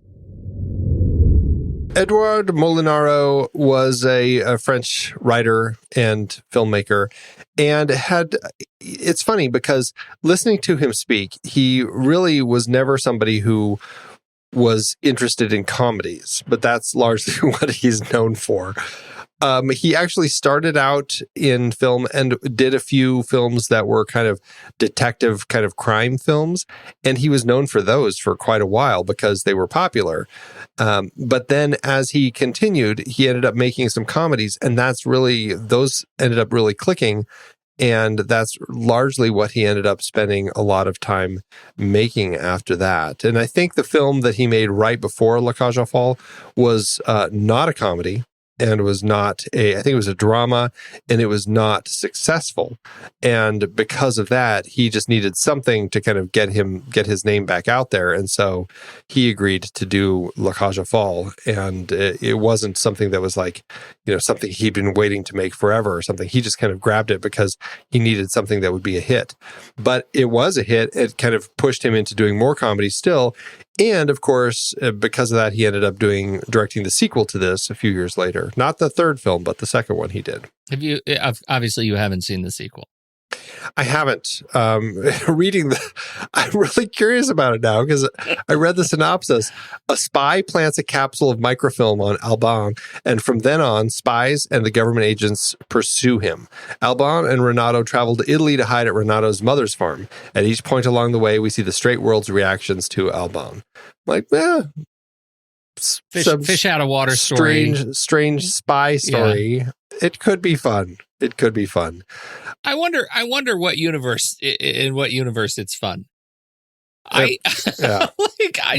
Édouard Molinaro was a French writer and filmmaker, and it's funny because listening to him speak, he really was never somebody who was interested in comedies, but that's largely what he's known for. He actually started out in film and did a few films that were kind of detective, kind of crime films. And he was known for those for quite a while because they were popular. But then as he continued, he ended up making some comedies, and those ended up really clicking. And that's largely what he ended up spending a lot of time making after that. And I think the film that he made right before La Cage aux Folles was not a comedy. And was not I think it was a drama, and it was not successful. And because of that, he just needed something to kind of get his name back out there. And so he agreed to do La Cage aux Folles. And it wasn't something that was like, something he'd been waiting to make forever or something. He just kind of grabbed it because he needed something that would be a hit. But it was a hit. It kind of pushed him into doing more comedy still. And of course, because of that, he ended up directing the sequel to this a few years later. Not the third film, but the second one he did. Obviously, you haven't seen the sequel. I haven't. I'm really curious about it now because I read the synopsis. A spy plants a capsule of microfilm on Alban, and from then on, spies and the government agents pursue him. Alban and Renato travel to Italy to hide at Renato's mother's farm. At each point along the way, we see the straight world's reactions to Alban. Like, fish out of water story. Strange spy story. Yeah. It could be fun. I wonder what universe it's fun. Yeah.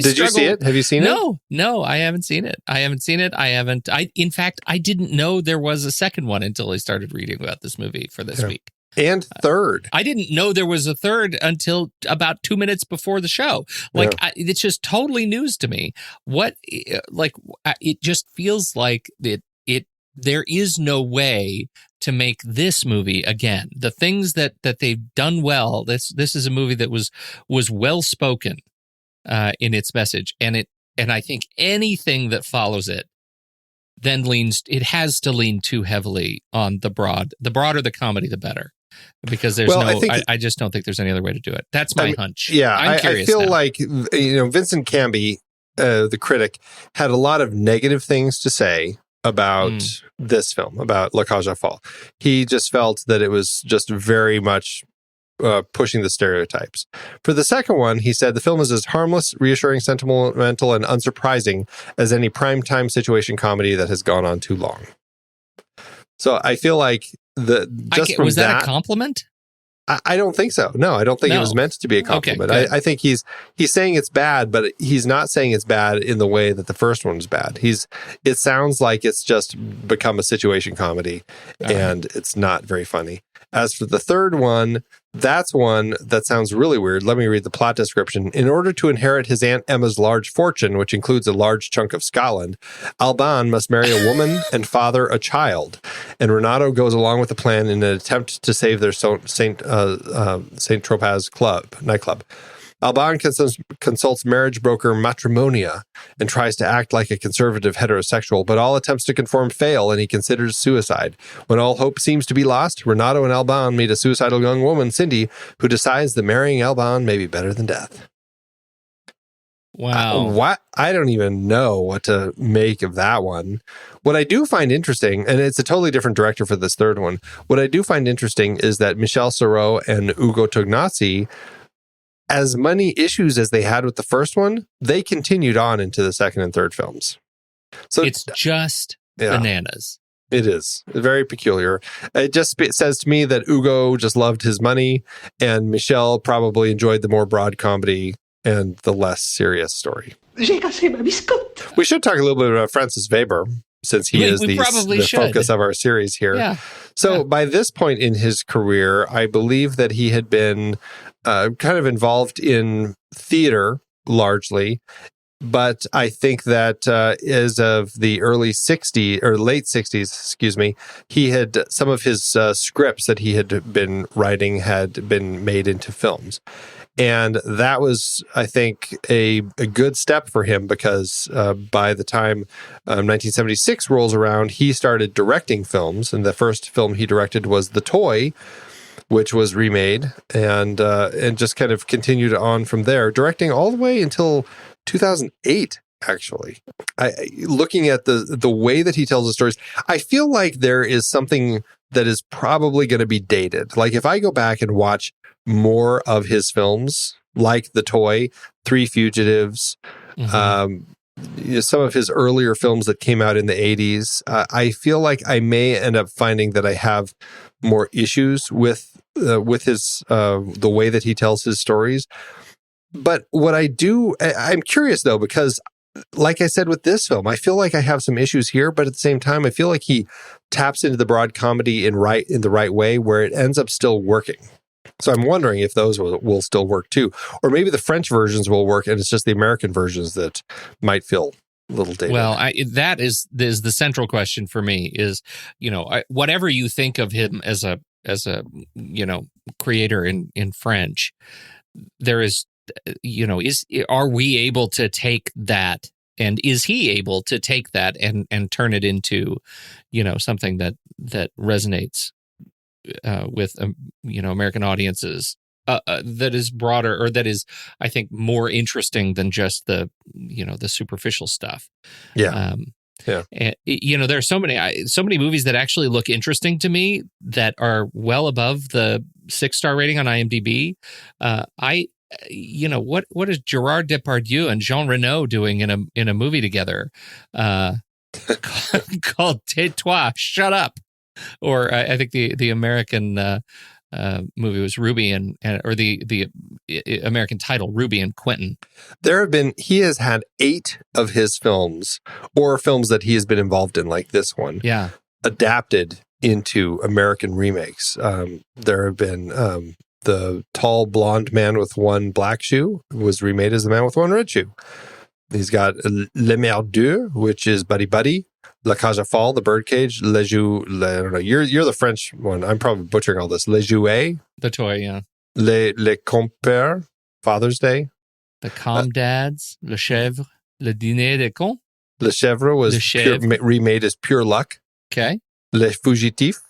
Did you see it? Have you seen it? No, I haven't seen it. In fact, I didn't know there was a second one until I started reading about this movie for this week. And third. I didn't know there was a third until about 2 minutes before the show. It's just totally news to me. It just feels like there is no way to make this movie again. The things that they've done well. This is a movie that was well spoken in its message, and I think anything that follows it then has to lean too heavily on the broad. The broader the comedy, the better. Because I just don't think there's any other way to do it. That's my hunch. Yeah, I'm curious. I feel like Vincent Canby, the critic, had a lot of negative things to say about this film, about La Cage aux Folles. He just felt that it was just very much pushing the stereotypes. For the second one, he said the film is as harmless, reassuring, sentimental, and unsurprising as any primetime situation comedy that has gone on too long. So I feel like was that a compliment? I don't think so. No, I don't think it was meant to be a compliment. Okay, I think he's saying it's bad, but he's not saying it's bad in the way that the first one was bad. It sounds like it's just become a situation comedy, and it's not very funny. As for the third one, that's one that sounds really weird. Let me read the plot description. In order to inherit his Aunt Emma's large fortune, which includes a large chunk of Scotland, Alban must marry a woman and father a child. And Renato goes along with the plan in an attempt to save their Saint-Tropez nightclub. Alban consults marriage broker Matrimonia and tries to act like a conservative heterosexual, but all attempts to conform fail, and he considers suicide. When all hope seems to be lost, Renato and Alban meet a suicidal young woman, Cindy, who decides that marrying Alban may be better than death. Wow. I don't even know what to make of that one. What I do find interesting, and it's a totally different director for this third one, what I do find interesting is that Michel Serrault and Ugo Tognazzi, as many issues as they had with the first one, they continued on into the second and third films. So it's just bananas. It is very peculiar. It just says to me that Ugo just loved his money, and Michel probably enjoyed the more broad comedy and the less serious story. J'ai cassé ma biscotte. We should talk a little bit about Francis Weber, since he is the focus of our series here. Yeah. So by this point in his career, I believe that he had been kind of involved in theater largely, but I think that as of the early 60s or late 60s, he had some of his scripts that he had been writing had been made into films. And that was, I think, a good step for him because by the time 1976 rolls around, he started directing films. And the first film he directed was The Toy, which was remade and just kind of continued on from there, directing all the way until 2008. Actually, looking at the way that he tells the stories, I feel like there is something that is probably going to be dated. Like if I go back and watch more of his films, like The Toy, Three Fugitives, some of his earlier films that came out in the 80s, I feel like I may end up finding that I have more issues with his the way that he tells his stories. But what I'm curious though, because like I said with this film, I feel like I have some issues here, but at the same time, I feel like he taps into the broad comedy in the right way, where it ends up still working. So I'm wondering if those will still work too, or maybe the French versions will work, and it's just the American versions that might feel a little dated. Well, that is the central question for me. Is whatever you think of him as a creator in French, there is are we able to take that, and is he able to take that and turn it into something that resonates with American audiences, that is broader, or that is, I think, more interesting than just the superficial stuff. Yeah. And, there's so many movies that actually look interesting to me that are well above the 6-star rating on IMDb. What is Gerard Depardieu and Jean Reno doing in a movie together called Tais-toi, Shut Up? Or I think the American movie was Ruby or the American title, Ruby and Quentin. He has had 8 of his films, or films that he has been involved in, like this one, adapted into American remakes. There have been the tall blonde man with one black shoe was remade as the man with one red shoe. He's got Le Merdeux, which is Buddy Buddy. La Cage aux Folles, the birdcage. I don't know. You're the French one. I'm probably butchering all this. Les Jouets. The toy, yeah. Les Compères, Father's Day. The Comdads, Le Chèvre, Le Dîner des Cons. Le Chèvre was remade as Pure Luck. Okay. Les Fugitifs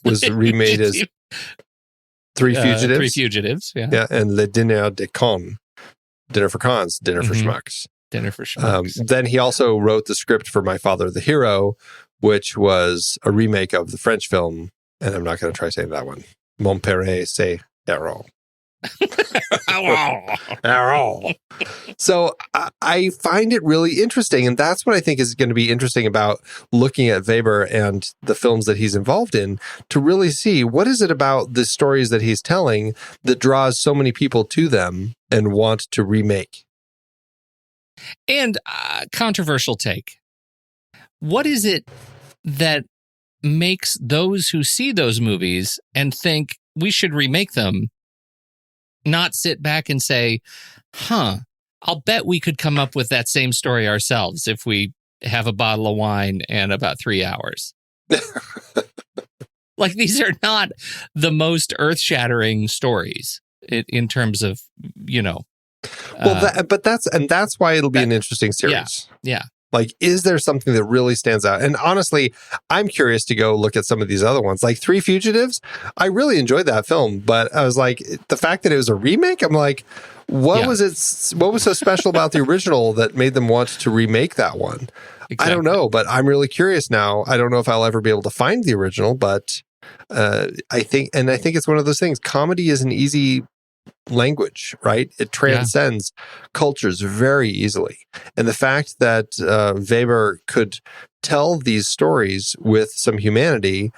was remade as Three Fugitives. Three Fugitives, yeah. Yeah, and Le Dîner des Cons. Dinner for Cons, Dinner for Schmucks. Dinner for Schmucks. Then he also wrote the script for My Father the Hero, which was a remake of the French film, and I'm not going to try saying that one. Mon père c'est Serrault. So I find it really interesting, and that's what I think is going to be interesting about looking at Weber and the films that he's involved in, to really see what is it about the stories that he's telling that draws so many people to them and want to remake. And controversial take. What is it that makes those who see those movies and think we should remake them not sit back and say, I'll bet we could come up with that same story ourselves if we have a bottle of wine and about 3 hours? Like, these are not the most earth-shattering stories in terms of, that's why it'll be an interesting series. Yeah. Like, is there something that really stands out? And honestly, I'm curious to go look at some of these other ones. Like Three Fugitives, I really enjoyed that film, but I was like, the fact that it was a remake, I'm like, what was so special about the original that made them want to remake that one? Exactly. I don't know, but I'm really curious now. I don't know if I'll ever be able to find the original, but I think it's one of those things. Comedy is an easy language, right? It transcends cultures very easily. And the fact that Weber could tell these stories with some humanity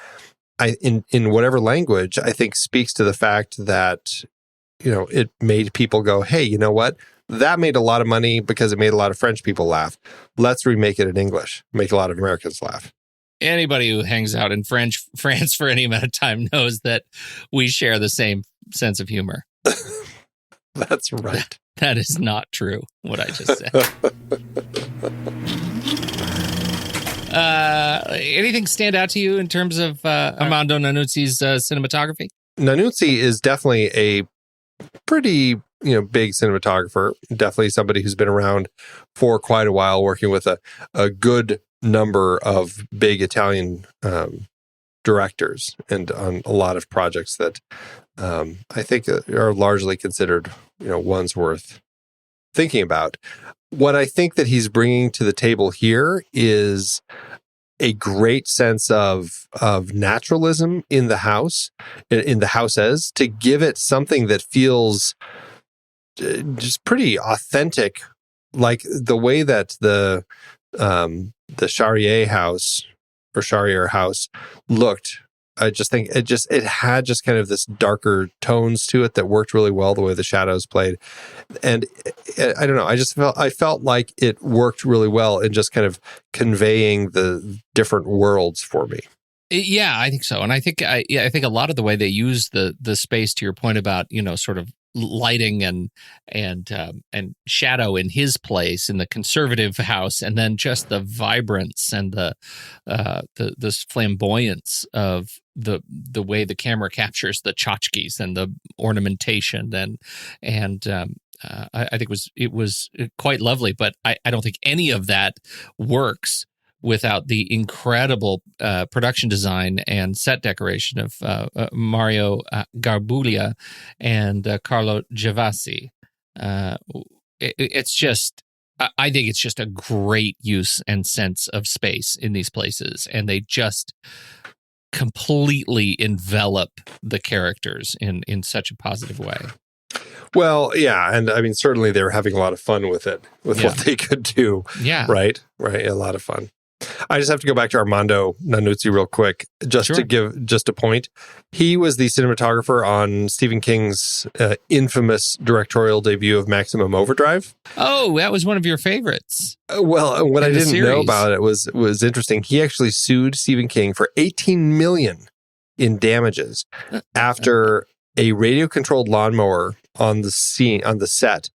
in whatever language, I think speaks to the fact that, it made people go, hey, you know what? That made a lot of money because it made a lot of French people laugh. Let's remake it in English, make a lot of Americans laugh. Anybody who hangs out in France for any amount of time knows that we share the same sense of humor. That's right. That is not true, what I just said. Anything stand out to you in terms of Armando Iannucci's cinematography? Iannuzzi is definitely a pretty big cinematographer. Definitely somebody who's been around for quite a while, working with a good number of big Italian directors and on a lot of projects that I think are largely considered, ones worth thinking about. What I think that he's bringing to the table here is a great sense of naturalism in the house, in the houses, to give it something that feels just pretty authentic like the way that the Charrier house looked. I just think it had just kind of this darker tones to it that worked really well, the way the shadows played. And I don't know, I felt like it worked really well in just kind of conveying the different worlds for me. Yeah, I think so. And I think a lot of the way they use the space, to your point about, sort of lighting and shadow in his place in the conservative house, and then just the vibrance and this flamboyance of the way the camera captures the tchotchkes and the ornamentation and I think it was quite lovely. But I don't think any of that works without the incredible production design and set decoration of Mario Garbuglia and Carlo Giavassi. It's just, I think it's just a great use and sense of space in these places, and they just completely envelop the characters in such a positive way. Well, yeah, and I mean, certainly they were having a lot of fun with it, with what they could do. Yeah. Right, a lot of fun. I just have to go back to Armando Nannuzzi real quick, just to give just a point. He was the cinematographer on Stephen King's infamous directorial debut of Maximum Overdrive. Oh, that was one of your favorites. Well, what I didn't know about it was interesting. He actually sued Stephen King for $18 million in damages after a radio-controlled lawnmower on the set,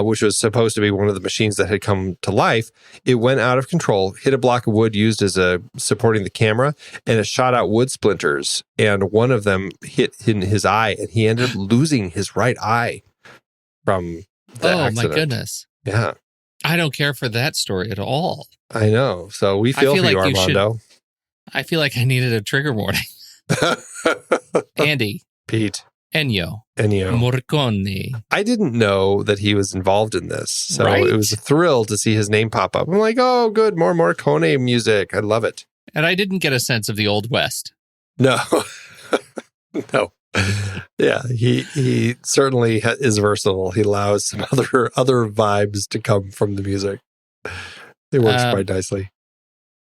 which was supposed to be one of the machines that had come to life. It went out of control, hit a block of wood used as supporting the camera, and it shot out wood splinters. And one of them hit in his eye, and he ended up losing his right eye from the accident. My goodness. Yeah. I don't care for that story at all. I know. So we feel for you, Armando. I feel like I needed a trigger warning. Andy. Pete. Ennio Morricone. I didn't know that he was involved in this, so right? It was a thrill to see his name pop up. I'm like, oh, good, more Morricone music. I love it. And I didn't get a sense of the Old West. No. No. Yeah, he certainly is versatile. He allows some other vibes to come from the music. It works quite nicely.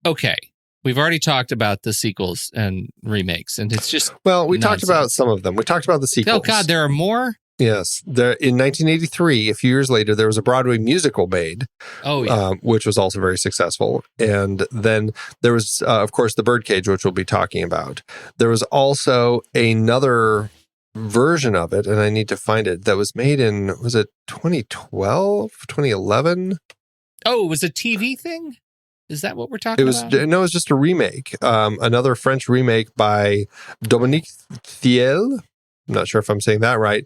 Okay. We've already talked about the sequels and remakes, and it's just we talked about some of them. We talked about the sequels. Oh, God, there are more? Yes. In 1983, a few years later, there was a Broadway musical made, which was also very successful. And then there was, of course, The Birdcage, which we'll be talking about. There was also another version of it, and I need to find it, that was made in, was it 2012, 2011? Oh, it was a TV thing? Is that what we're talking about? No, it was just a remake. Another French remake by Dominique Thiel. I'm not sure if I'm saying that right.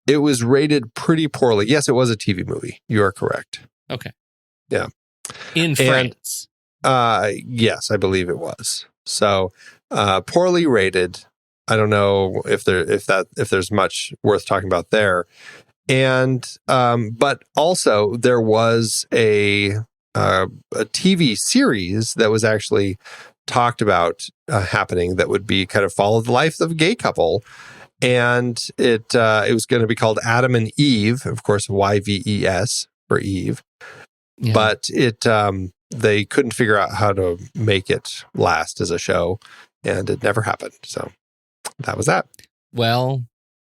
It was rated pretty poorly. Yes, it was a TV movie. You are correct. Okay. Yeah. In France. Yes, I believe it was. So poorly rated. I don't know if there's much worth talking about there. And but also there was a TV series that was actually talked about happening that would be kind of follow the life of a gay couple, and it was going to be called Adam and Eve, of course, YVES for Eve, but they couldn't figure out how to make it last as a show, and it never happened. So that was that. Well,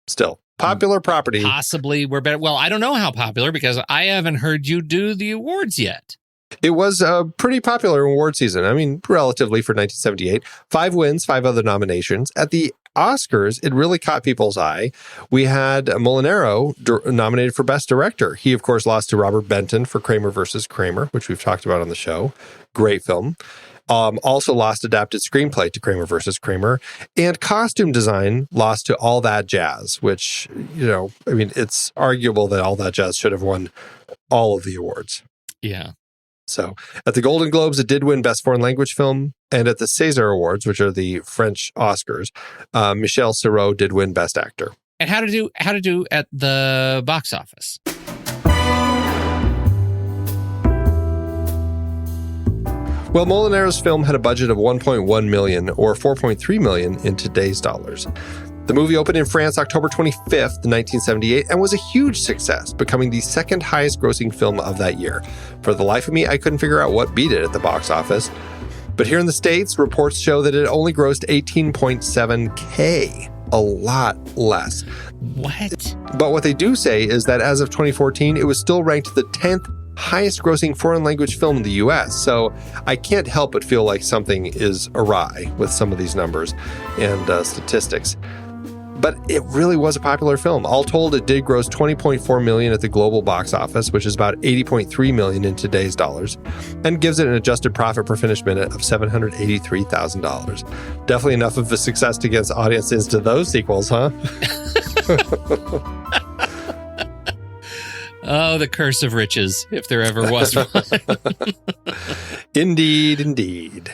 still popular property. Possibly we're better. Well, I don't know how popular because I haven't heard you do the awards yet. It was a pretty popular award season. I mean, relatively for 1978. 5 wins, 5 other nominations. At the Oscars, it really caught people's eye. We had Molinaro nominated for Best Director. He, of course, lost to Robert Benton for Kramer versus Kramer, which we've talked about on the show. Great film. Also lost Adapted Screenplay to Kramer versus Kramer. And Costume Design lost to All That Jazz, which, I mean, it's arguable that All That Jazz should have won all of the awards. Yeah. So at the Golden Globes, it did win Best Foreign Language Film. And at the César Awards, which are the French Oscars, Michel Serrault did win Best Actor. And how to do at the box office? Well, Molinaro's film had a budget of $1.1 million or $4.3 million in today's dollars. The movie opened in France October 25th, 1978, and was a huge success, becoming the second highest grossing film of that year. For the life of me, I couldn't figure out what beat it at the box office. But here in the States, reports show that it only grossed $18.7K, a lot less. What? But what they do say is that as of 2014, it was still ranked the 10th highest grossing foreign language film in the US. So I can't help but feel like something is awry with some of these numbers and statistics. But it really was a popular film. All told, it did gross $20.4 million at the global box office, which is about $80.3 million in today's dollars, and gives it an adjusted profit per finished minute of $783,000. Definitely enough of a success to get audiences to those sequels, huh? Oh, the curse of riches, if there ever was one. Indeed, indeed.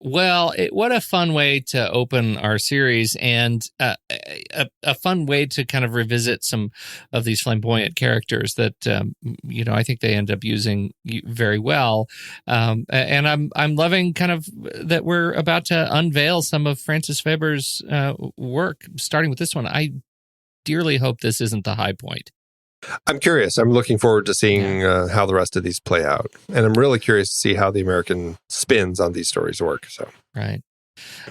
Well, what a fun way to open our series, and a fun way to kind of revisit some of these flamboyant characters that I think they end up using very well. And I'm loving kind of that we're about to unveil some of Francis Weber's work, starting with this one. I dearly hope this isn't the high point. I'm curious. I'm looking forward to seeing how the rest of these play out. And I'm really curious to see how the American spins on these stories work. So, right.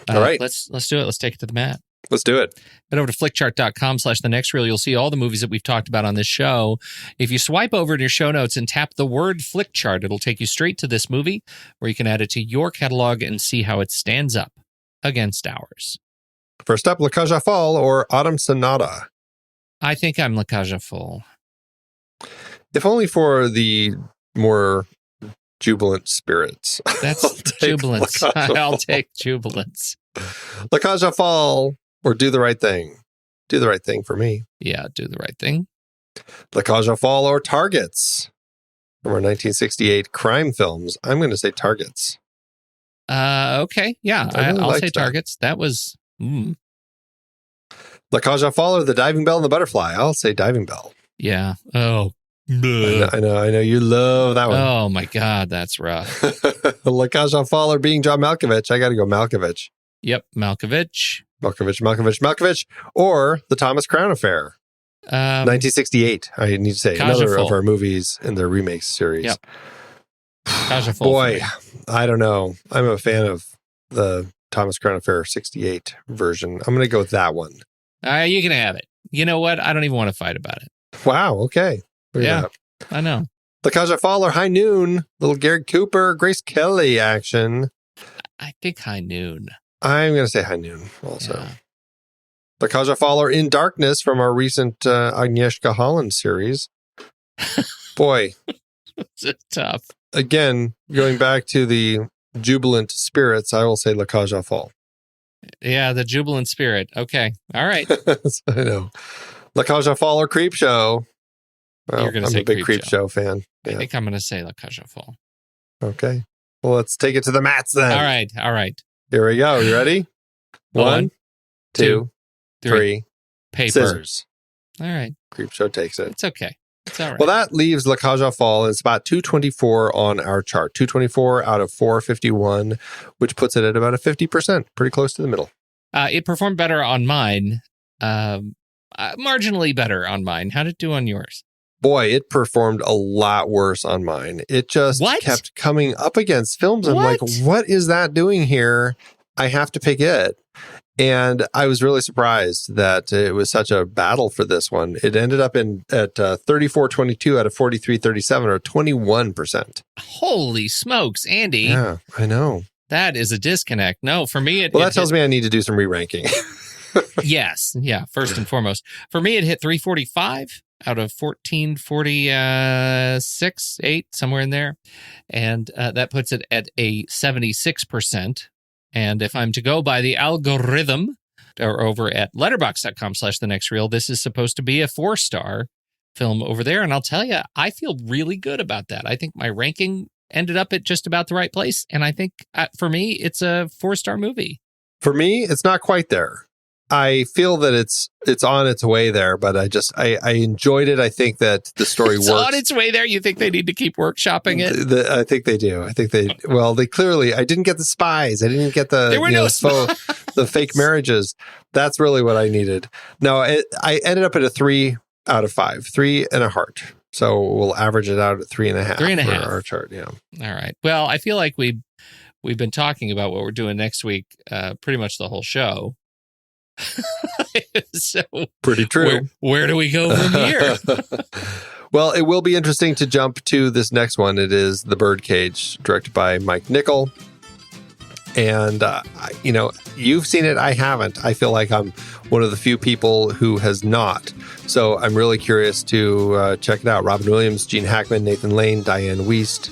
All right. Let's do it. Let's take it to the mat. Let's do it. Head over to flickchart.com/thenextreel. You'll see all the movies that we've talked about on this show. If you swipe over in your show notes and tap the word Flickchart, it'll take you straight to this movie where you can add it to your catalog and see how it stands up against ours. First up, La Cage aux Folles or Autumn Sonata. I think I'm La Cage aux Folles. If only for the more jubilant spirits. That's jubilance. I'll take jubilance. La Cage aux Folles or Do the Right Thing. Do the Right Thing for me. Yeah, Do the Right Thing. La Cage aux Folles or Targets from our 1968 crime films. I'm going to say Targets. Okay. Yeah, I'll say Targets. That was... La Cage aux Folles or The Diving Bell and the Butterfly. I'll say Diving Bell. Yeah. Oh, I know. You love that one. Oh my God, that's rough. La Cage aux Folles or Being John Malkovich. I got to go Malkovich. Yep, Malkovich. Malkovich. Or The Thomas Crown Affair. 1968. I need to say another of our movies in the remakes series. Yep. Boy, I don't know. I'm a fan of the Thomas Crown Affair 68 version. I'm going to go with that one. You can have it. You know what? I don't even want to fight about it. Wow. Okay. Yeah, I know. La Cage aux Folles or High Noon, little Gary Cooper, Grace Kelly action. I think High Noon. I'm going to say High Noon also. Yeah. La Cage aux Folles or In Darkness from our recent Agnieszka Holland series. Boy. It's tough. Again, going back to the jubilant spirits, I will say La Cage aux Folles. Yeah, the jubilant spirit. Okay. All right. I know. La Cage aux Folles or Creep Show. Well, You're going to I'm say a big Creep Show fan. Yeah. I think I'm going to say La Cage aux Folles. Okay. Well, let's take it to the mats then. All right. Here we go. You ready? 1, 2, 3. Paper. Scissors. All right. Creep Show takes it. It's okay. It's all right. Well, that leaves La Cage aux Folles in spot 224 on our chart. 224 out of 451, which puts it at about a 50%, pretty close to the middle. It performed better on mine. Marginally better on mine. How did it do on yours? Boy, it performed a lot worse on mine. It just kept coming up against films. I'm like, what is that doing here? I have to pick it. And I was really surprised that it was such a battle for this one. It ended up at 34.22 out of 43.37, or 21%. Holy smokes, Andy. Yeah, I know. That is a disconnect. No, for me, that tells me I need to do some re-ranking. Yes. Yeah. First and foremost. For me, it hit 345 out of 1446, 8, somewhere in there. And that puts it at a 76%. And if I'm to go by the algorithm, or over at letterboxd.com/thenextreel, this is supposed to be a 4-star film over there. And I'll tell you, I feel really good about that. I think my ranking ended up at just about the right place. And I think for me, it's a 4-star movie. For me, it's not quite there. I feel that it's on its way there, but I enjoyed it. I think that the story it's works. on its way there. You think they need to keep workshopping it? I think they do. I think they clearly, I didn't get the spies. I didn't get the, there were no the fake marriages. That's really what I needed. No, I ended up at a 3 out of 5, 3 and a heart. So we'll average it out at 3.5. 3.5 for our chart. Yeah. All right. Well, I feel like we've been talking about what we're doing next week, pretty much the whole show. So pretty true. Where do we go from here? Well, it will be interesting to jump to this next one. It is The Birdcage, directed by Mike Nichol. And, you've seen it. I haven't. I feel like I'm one of the few people who has not. So I'm really curious to check it out. Robin Williams, Gene Hackman, Nathan Lane, Diane Wiest,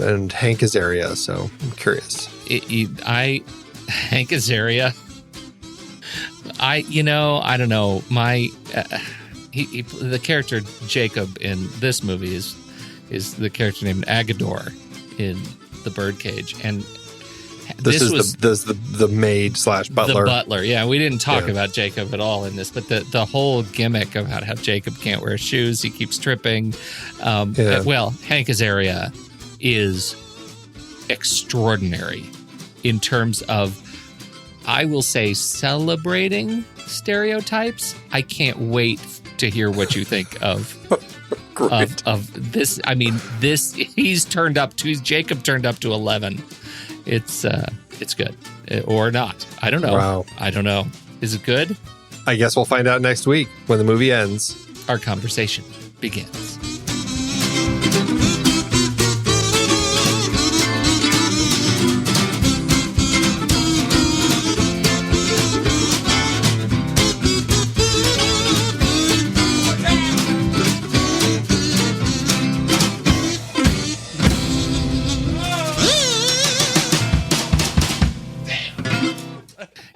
and Hank Azaria. So I'm curious. Hank Azaria. I don't know. The character Jacob in this movie is the character named Agador in The Birdcage, and this is the maid / butler. The butler, yeah. We didn't talk about Jacob at all in this, but the whole gimmick about how Jacob can't wear shoes, he keeps tripping. Well, Hank Azaria is extraordinary in terms of, I will say, celebrating stereotypes. I can't wait to hear what you think of this. I mean, Jacob turned up to 11. It's good or not. I don't know. Wow. I don't know. Is it good? I guess we'll find out next week when the movie ends. Our conversation begins.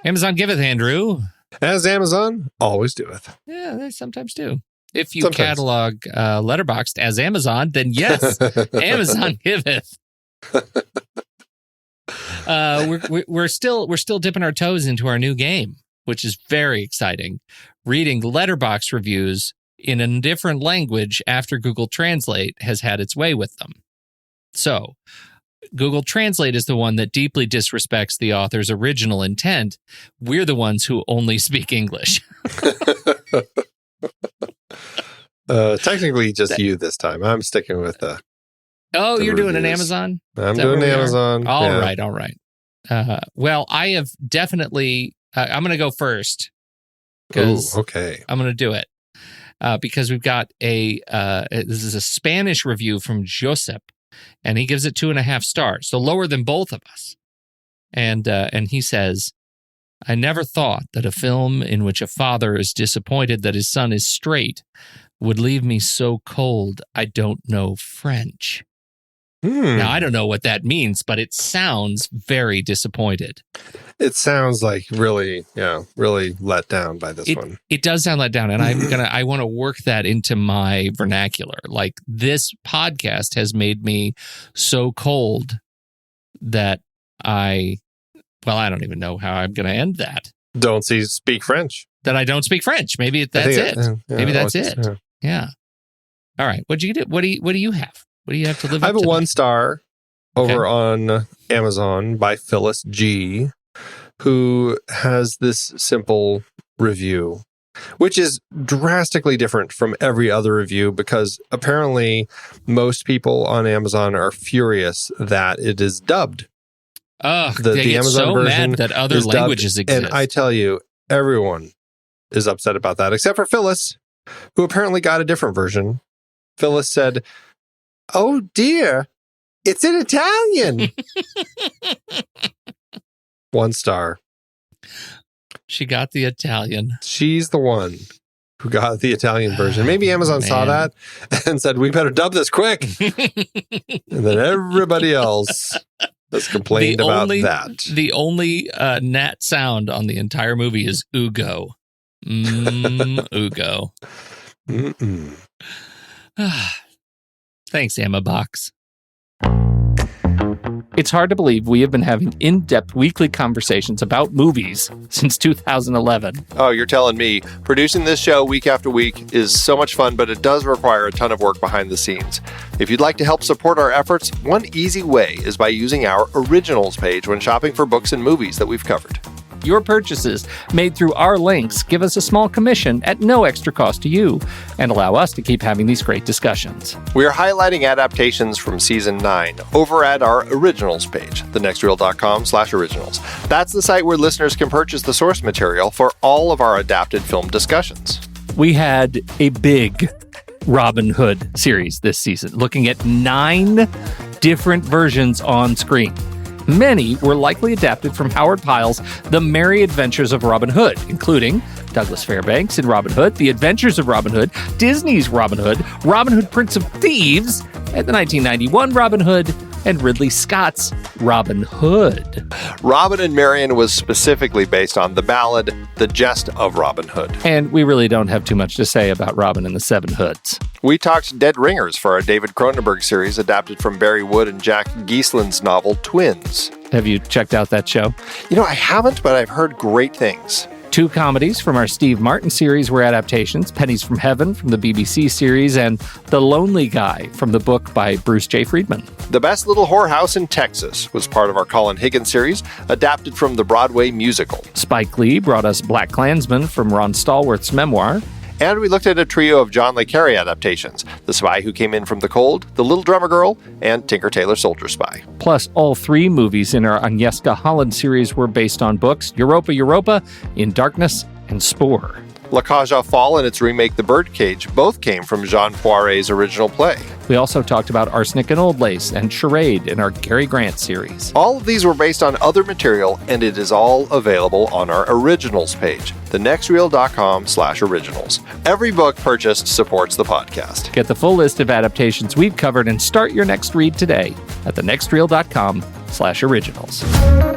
Amazon giveth, Andrew. As Amazon always doeth. Yeah, they sometimes do. If you catalog Letterboxd as Amazon, then yes, Amazon giveth. We're still dipping our toes into our new game, which is very exciting. Reading Letterboxd reviews in a different language after Google Translate has had its way with them. So, Google Translate is the one that deeply disrespects the author's original intent. We're the ones who only speak English. Technically, just you this time. I'm sticking with Oh, you're reviews. doing an Amazon? I'm doing Amazon. All right. Well, I have definitely... I'm going to go first. Okay. I'm going to do it. Because we've got this is a Spanish review from Josep. And he gives it 2.5 stars, so lower than both of us. And he says, I never thought that a film in which a father is disappointed that his son is straight would leave me so cold I don't know French. Now, I don't know what that means, but it sounds very disappointed. It sounds like really let down by this one. It does sound let down, and I want to work that into my vernacular. Like, this podcast has made me so cold that I don't even know how I'm going to end that. Don't speak French. That I don't speak French. Maybe that's it. Maybe that's it. Yeah. All right. What'd you do? What do you have? What do you have to live up to? I have a 1 star over on Amazon by Phyllis G, who has this simple review, which is drastically different from every other review because apparently most people on Amazon are furious that it is dubbed. Oh, they get Amazon so mad that other languages exist. And I tell you, everyone is upset about that, except for Phyllis, who apparently got a different version. Phyllis said, "Oh dear, it's in Italian." 1 star. She got the Italian. She's the one who got the Italian version. Maybe Amazon saw that and said, we better dub this quick. And then everybody else has complained about that. The only nat sound on the entire movie is Ugo. Ugo. Thanks, Emma Box. It's hard to believe we have been having in-depth weekly conversations about movies since 2011. Oh, you're telling me. Producing this show week after week is so much fun, but it does require a ton of work behind the scenes. If you'd like to help support our efforts, one easy way is by using our Originals page when shopping for books and movies that we've covered. Your purchases made through our links give us a small commission at no extra cost to you and allow us to keep having these great discussions. We are highlighting adaptations from Season 9 over at our Originals page, thenextreel.com/originals. That's the site where listeners can purchase the source material for all of our adapted film discussions. We had a big Robin Hood series this season, looking at 9 different versions on screen. Many were likely adapted from Howard Pyle's The Merry Adventures of Robin Hood, including Douglas Fairbanks in Robin Hood, The Adventures of Robin Hood, Disney's Robin Hood Prince of Thieves, and the 1991 Robin Hood, and Ridley Scott's Robin Hood. Robin and Marian was specifically based on the ballad The Jest of Robin Hood. And we really don't have too much to say about Robin and the Seven Hoods. We talked Dead Ringers for our David Cronenberg series adapted from Barry Wood and Jack Geislin's novel Twins. Have you checked out that show? You know, I haven't, but I've heard great things. 2 comedies from our Steve Martin series were adaptations, Pennies from Heaven from the BBC series, and The Lonely Guy from the book by Bruce J. Friedman. The Best Little Whorehouse in Texas was part of our Colin Higgins series, adapted from the Broadway musical. Spike Lee brought us Black Klansman from Ron Stallworth's memoir. And we looked at a trio of John le Carré adaptations, The Spy Who Came In From the Cold, The Little Drummer Girl, and Tinker Tailor Soldier Spy. Plus, all 3 movies in our Agnieszka Holland series were based on books, Europa, In Darkness, and Spore. La Cage aux Folles and its remake The Birdcage both came from Jean Poiret's original play. We also talked about Arsenic and Old Lace and Charade in our Cary Grant series. All of these were based on other material, and it is all available on our Originals page, thenextreel.com/originals. Every book purchased supports the podcast. Get the full list of adaptations we've covered and start your next read today at thenextreel.com/originals.